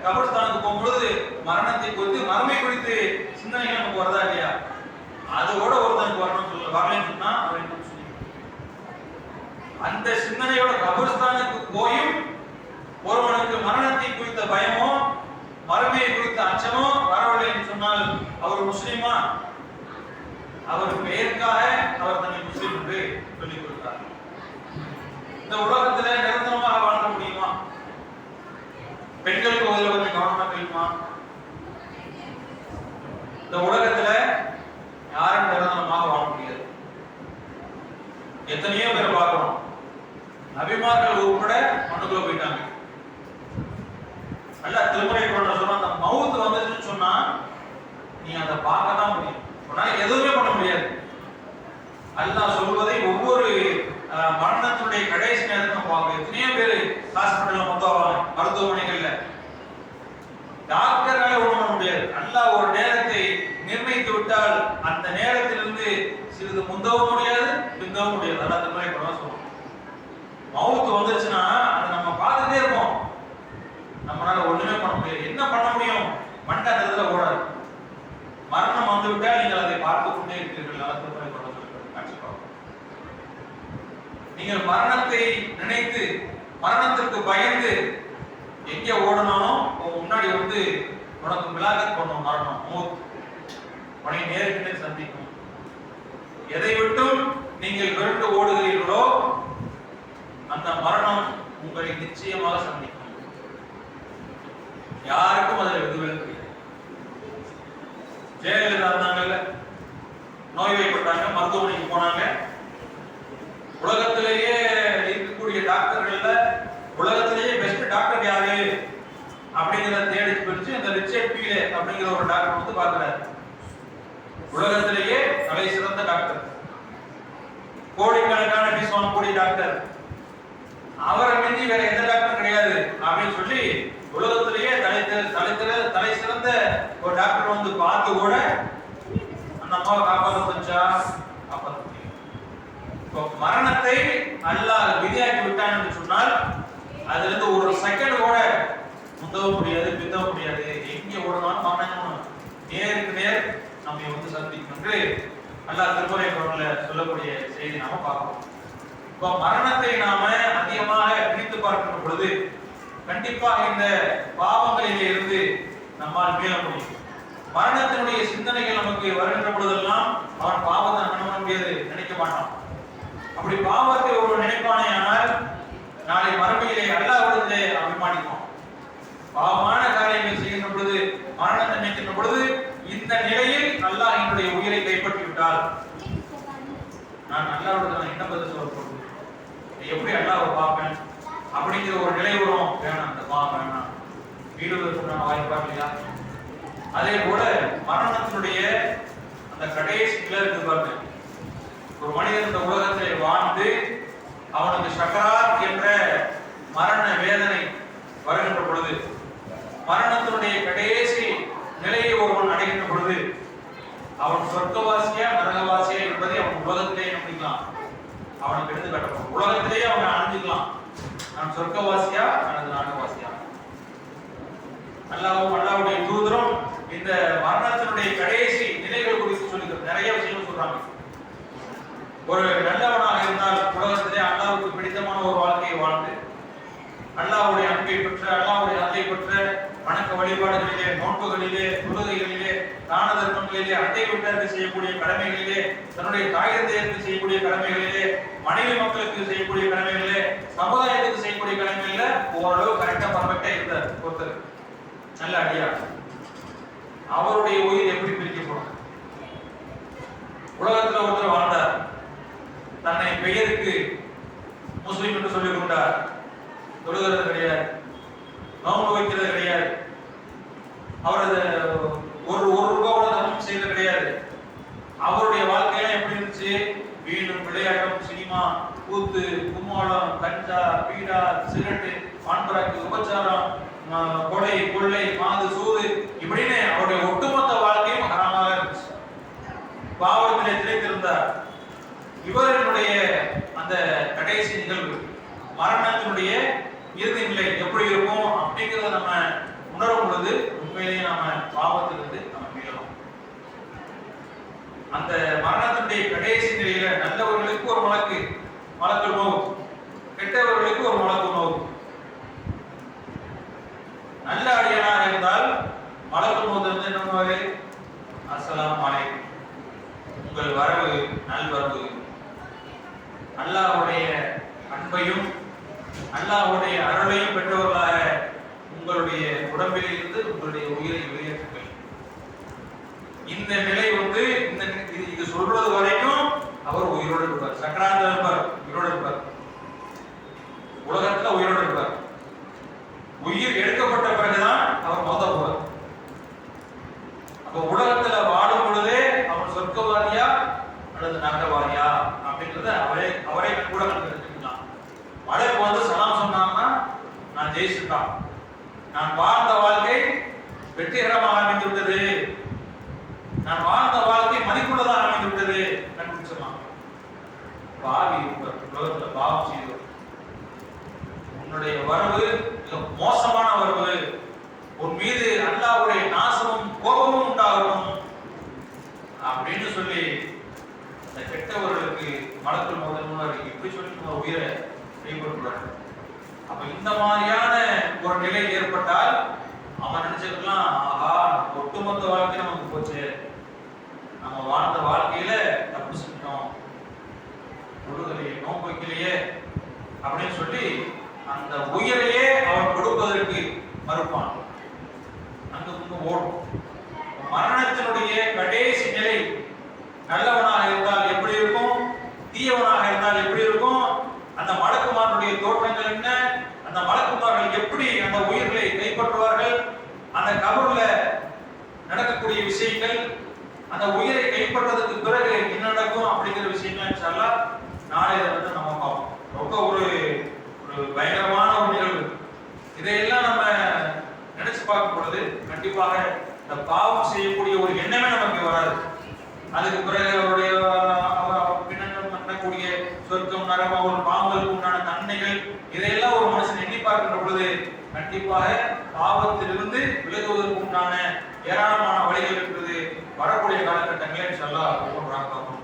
கபர்ஸ்தானுக்கு போகும்பொழுது மரணத்தை குறித்து, மறுமை குறித்து சிந்தனைகள் நமக்கு வருதா இல்லையா? அதோட ஒருத்தனுக்கு வரணும்னு வரலன்னு சொன்னா அவர் என்ன சொல்லி, அந்த சிந்தனையோட கபர்ஸ்தானுக்கு போயும் ஒருவனுக்கு மரணத்தை குறித்த பயமோ மறுமையை குறித்த அச்சமோ வரவில்லை என்று சொன்னால் அவர் முஸ்லிமா? அவர் பெயருக்காக அவர் தன்னை முஸ்லிம் என்று சொல்லிக் கொடுத்தார். இந்த உலகத்துல நிரந்தரமாக வாழ முடியுமா? பெண்களுக்கு முதல்ல கொஞ்சம் கவனமா தெரியுமா? இந்த உலகத்துல யாரும் நிரந்தரமாக வாழ முடியாது. எத்தனையோ பேர் பார்க்கிறோம், நபிமார்கள் உட்பட மண்ணுக்குள்ள போயிட்டாங்க. அல்ல திருமுறை கொண்ட சொன்ன அந்த மவுத் வந்துச்சுன்னு சொன்னா நீ அதை பார்க்க தான் முடியும், உன்னால எதுவுமே பண்ண முடியாது. அல்லாஹ் சொல்வதை ஒவ்வொரு மரணத்தினுடைய கடைசி நேரத்தை பார்க்க எத்தனையோ பேர் ஹாஸ்பிட்டல்ல மொத்தம் மருத்துவமனைகள்ல டாக்டர்னால ஒண்ணும் பண்ண முடியாது. அல்லாஹ் ஒரு நேரத்தை நிர்ணயித்து விட்டால் அந்த நேரத்திலிருந்து சிறிது முந்தவும் முடியாது, பிந்தவும் முடியாது. அல்லாஹ் திருமுறை கொண்ட சொல்லுவோம், மவுத் வந்துருச்சுன்னா அதை நம்ம பார்த்துட்டே இருப்போம், நம்மளால ஒண்ணுமே பண்ண முடியாது. என்ன பண்ண முடியும்? மண்டை அந்த இடத்துல ஓடாது. மரணம் வந்து விட்டால் நீங்கள் அதை பார்த்து கொண்டே இருக்கிறீர்கள். நீங்கள் மரணத்தை நினைத்து மரணத்திற்கு பயந்து எங்கே ஓடணும், முன்னாடி வந்து உனக்கு மிலாகத் பண்ணும் மரணம், மூத் உன்னை நேருக்கு நேர் சந்திக்கும். எதை விட்டும் நீங்கள் விரண்டு ஓடுகிறீர்களோ மரணம் உங்களை நிச்சயமாக சந்திக்கும். யாருக்கும் அதில் விதிவிலக்கு இல்லை. ஜெயலலிதா இருந்தாங்கல்ல, நோய்வாய்ப்பட்டாங்க, மருத்துவமனைக்கு போனாங்க. உலகத்திலேயே இருக்கக்கூடிய டாக்டர்கள்ல உலகத்திலேயே பெஸ்ட் டாக்டர் யாரு அப்படிங்கிறத தேடி பிரிச்சு இந்த ரிச்சர்ட் பீலே அப்படிங்கிற ஒரு டாக்டர் வந்து பார்க்கிறார். உலகத்திலேயே தலை சிறந்த டாக்டர், கோடிக்கணக்கான ஃபீஸ் வாங்கக்கூடிய டாக்டர், அவரை மிஞ்சி வேற எந்த டாக்டர் கிடையாது அப்படின்னு சொல்லி உலகத்திலேயே தலை சிறந்த ஒரு டாக்டர் வந்து பார்த்து கூட அந்த அம்மாவை காப்பாற்ற முடிஞ்சா காப்பாற்ற முடியும். இப்போ மரணத்தை அல்லாஹ் விதியாக்கி விட்டான் என்று சொன்னால் அதுல இருந்து ஒரு செகண்ட் கூட முந்தவ முடியாது, பிந்தவ முடியாது. எங்கே ஓடணும் மரணம் நேருக்கு நேர் நம்ம வந்து சந்திக்கும் என்று அல்லாஹ் திருமறை குர்ஆன்ல சொல்லக்கூடிய செய்தி நாம பார்க்கிறோம். இப்போ மரணத்தை நாம அதிகமாக பிரித்து பார்க்கிற பொழுது கண்டிப்பாக இந்த பாவங்களிலே இருந்து நம்மால் மீள முடியும். மரணத்தினுடைய சிந்தனைகள் நமக்கு வருகின்ற பொழுதெல்லாம் அவன் பாவத்தை பண்ண முடியாது நினைக்க மாட்டான். அப்படி பாவத்தை ஒரு நினைப்பானே ஆனால் நாளை மறுமையிலே அல்லாஹ்விடத்திலே அபிமானிப்பான். பாவமான காரியங்கள் செய்கின்ற பொழுது மரணத்தை நினைக்கின்ற பொழுது இந்த நிலையில் அல்லாஹ் என்னுடைய உயிரை கைப்பற்றி விட்டால் நான் அல்லாஹ்விடத்தில் என்ன பதில் சொல்ல போகிறேன், எப்படி அல்லாஹ்வை பார்ப்பேன் அப்படிங்கிற ஒரு நிலை வரும். வேணாம், அந்த பாவம் வேணாம், வீடு சொன்ன வாய்ப்பா இல்லையா? அதே போல மரணத்தினுடைய அந்த கடைசி நிலை இருக்கு பாருங்க. ஒரு மனிதன் இந்த உலகத்தை வாழ்ந்து அவனுக்கு சக்கராத் என்ற மரண வேதனை வருகின்ற பொழுது, மரணத்தினுடைய கடைசி நிலையை ஒருவன் அடைகின்ற பொழுது அவன் சொர்க்கவாசியா நரகவாசியா என்பதை அவன் உலகத்திலேயே நம்பிக்கலாம். அவனுக்கு எடுத்து காட்டப்படும். உலகத்திலேயே அவன் அணிஞ்சுக்கலாம், நான் சொர்க்கவாசியா அல்லது நரகவாசியா. அல்லாஹ்வுடைய தூதரும் இந்த மரணத்தினுடைய கடைசி நிலைகள் குறித்து சொல்லுகிறது. நிறைய விஷயங்கள் சொல்றாங்க. ஒரு நல்லவனாக இருந்தால் உலகத்திலே அல்லாஹ்வுக்கு பிடித்தமான ஒரு வாழ்க்கையை வாழ்ந்து அல்லாஹ்வுடைய அன்பை பெற்ற, அல்லாஹ்வுடைய அருளை பெற்ற வணக்க வழிபாடுகளிலே, நோன்புகளிலே, தொழுகைகளிலே, தான தர்மங்களிலே, அண்டை வீட்டாருக்கு செய்யக்கூடிய கடமைகளிலே, தன்னுடைய தாய் தந்தையருக்கு செய்யக்கூடிய கடமைகளிலே, மனைவி மக்களுக்கு செய்யக்கூடிய கடமைகளிலே, சமுதாயத்துக்கு செய்யக்கூடிய கடமைகளில ஓரளவு கரெக்டா பர்ஃபெக்டா இருந்தார் ஒருத்தர், நல்ல அடியார். அவருடைய உயிர் எப்படி பிரிக்கப்படும்? உலகத்துல ஒருத்தர் வாழ்ந்தார், தன்னை பெயருக்கு முஸ்லிம் என்று சொல்லிக் கொண்டார், தொழுகிறது கிடையாது, நோன்பு வைக்கிறது கிடையாது, அவர் ஒரு ரூபாவோட தர்மம் செய்யறது கிடையாது. அவருடைய வாழ்க்கையெல்லாம் எப்படி இருந்துச்சு? வீடும், விளையாட்டும், சினிமா, கூத்து, கும்மாளம், கஞ்சா, பீடா, சிகரெட்டு, பான்பராக்கு, உபச்சாரம், கொலை, கொள்ளை, மாது, சூது, இப்படின்னு அவருடைய ஒட்டுமொத்த வாழ்க்கையும் ஹராமாக இருந்துச்சு. பாவத்திலே திளைத்திருந்தார். இவர்களுடைய அந்த கடைசி நிகழ்வு, மரணத்தினுடைய இறுதி நிலை எப்படி இருக்கும் அப்படிங்கிறத நம்ம உணரும் பொழுது உண்மையிலேயே நாம பாவத்திலிருந்து நம்ம மீளலாம். அந்த மரணத்தினுடைய கடைசி நிலையில நல்லவர்களுக்கு ஒரு மலக்கு நோவு, கெட்டவர்களுக்கு ஒரு மலக்கு நோவு. நல்ல அடியானாக இருந்தால் மலக்கு நோவு வந்து என்ன பண்ணுவாரு? அஸ்ஸலாமு அலைக்கும், உங்கள் வரவு நல்வரவு, அல்லாஹ்வுடைய அன்பையும் அல்லாஹ்வுடைய அருளையும் பெற்றவர்களாக உங்களுடைய உடம்பில் இருந்து உங்களுடைய உயிரை வெளியேற்றுங்கள். இந்த நிலை வந்து இது சொல்றது வரைக்கும் அவர் உயிரோடு இருப்பார், சக்கராத்தில் இருப்பார், உயிரோடு இருப்பார், உலகத்துல உயிரோடு இருப்பார். உயிர் எடுக்கப்பட்ட பிறகுதான் அவர் மோத போவார். அப்ப உலகத்துல வாழும் பொழுதே அவர் சொர்க்கவாதியா அல்லது நரகவாதியா அப்படின்றத அவரே கூட கண்டுக்கலாம். மழைக்கு வந்து சலாம் சொன்னாங்கன்னா நான் ஜெயிச்சுட்டான், நான் வாழ்ந்த வாழ்க்கை வெற்றிகரமாக அமைந்து விட்டது, நான் வாழ்ந்த வாழ்க்கை மதிப்புள்ளதாக அமைந்து விட்டது கண்டுபிடிச்சிடலாம். பாவி உலகத்துல பாவம் செய்து உன்னுடைய வரவு மிக மோசமான வரவு, உன் மீது அல்லாஹ்வுடைய நாசமும் கோபமும் உண்டாகும் அப்படின்னு சொல்லி அந்த கெட்டவர்களுக்கு மலக்குள் முதல் இப்படி சொல்லி நம்ம உயிரை கைப்பற்றுவார். அப்ப இந்த மாதிரியான ஒரு நிலை ஏற்பட்டால் அவன் நினைச்சிருக்கலாம், ஆஹா ஒட்டுமொத்த வாழ்க்கை நமக்கு போச்சு, நம்ம வாழ்ந்த வாழ்க்கையில தப்பு செஞ்சோம், தொழுகலையே, நோன்பு வைக்கலையே, அப்படின்னு சொல்லி அந்த உயிரையே அவன் கொடுப்பதற்கு மறுப்பான். அங்கு ஓடும். மரணத்தினுடைய கடைசி நிலை நல்லவனாக இருந்தால் எப்படி இருக்கும், தீயவனாக இருந்தால் எப்படி இருக்கும், அந்த மலக்குமாரனுடைய தோற்றங்கள் என்ன, அந்த மலக்குமார்கள் எப்படி அந்த உயிர்களை கைப்பற்றுவார்கள், அந்த கபர்ல நடக்கக்கூடிய விஷயங்கள், அந்த உயிரை கைப்பற்றதுக்கு பிறகு என்ன நடக்கும் அப்படிங்கிற விஷயங்கள் இன்ஷா அல்லாஹ் நாளைய வந்து நம்ம பார்ப்போம். ரொம்ப ஒரு பயங்கரமான ஒரு நிகழ்வு. இதையெல்லாம் நம்ம நினைச்சு பார்க்கும் பொழுது கண்டிப்பாக இந்த பாவம் செய்யக்கூடிய ஒரு எண்ணமே நமக்கு வராது. அதுக்கு பிறகு அவருடைய பின்னணி பண்ணக்கூடிய சொர்க்கம், நரகம், ஒரு பாவங்களுக்கு உண்டான தன்மைகள், இதையெல்லாம் ஒரு மனுஷன் எண்ணி பார்க்கின்ற பொழுது கண்டிப்பாக பாவத்திலிருந்து விலகுவதற்கு உண்டான ஏராளமான வழிகள் இருக்கிறது. வரக்கூடிய காலகட்டங்களில் இன்ஷா அல்லாஹ் ஒவ்வொன்றாக பார்ப்போம்.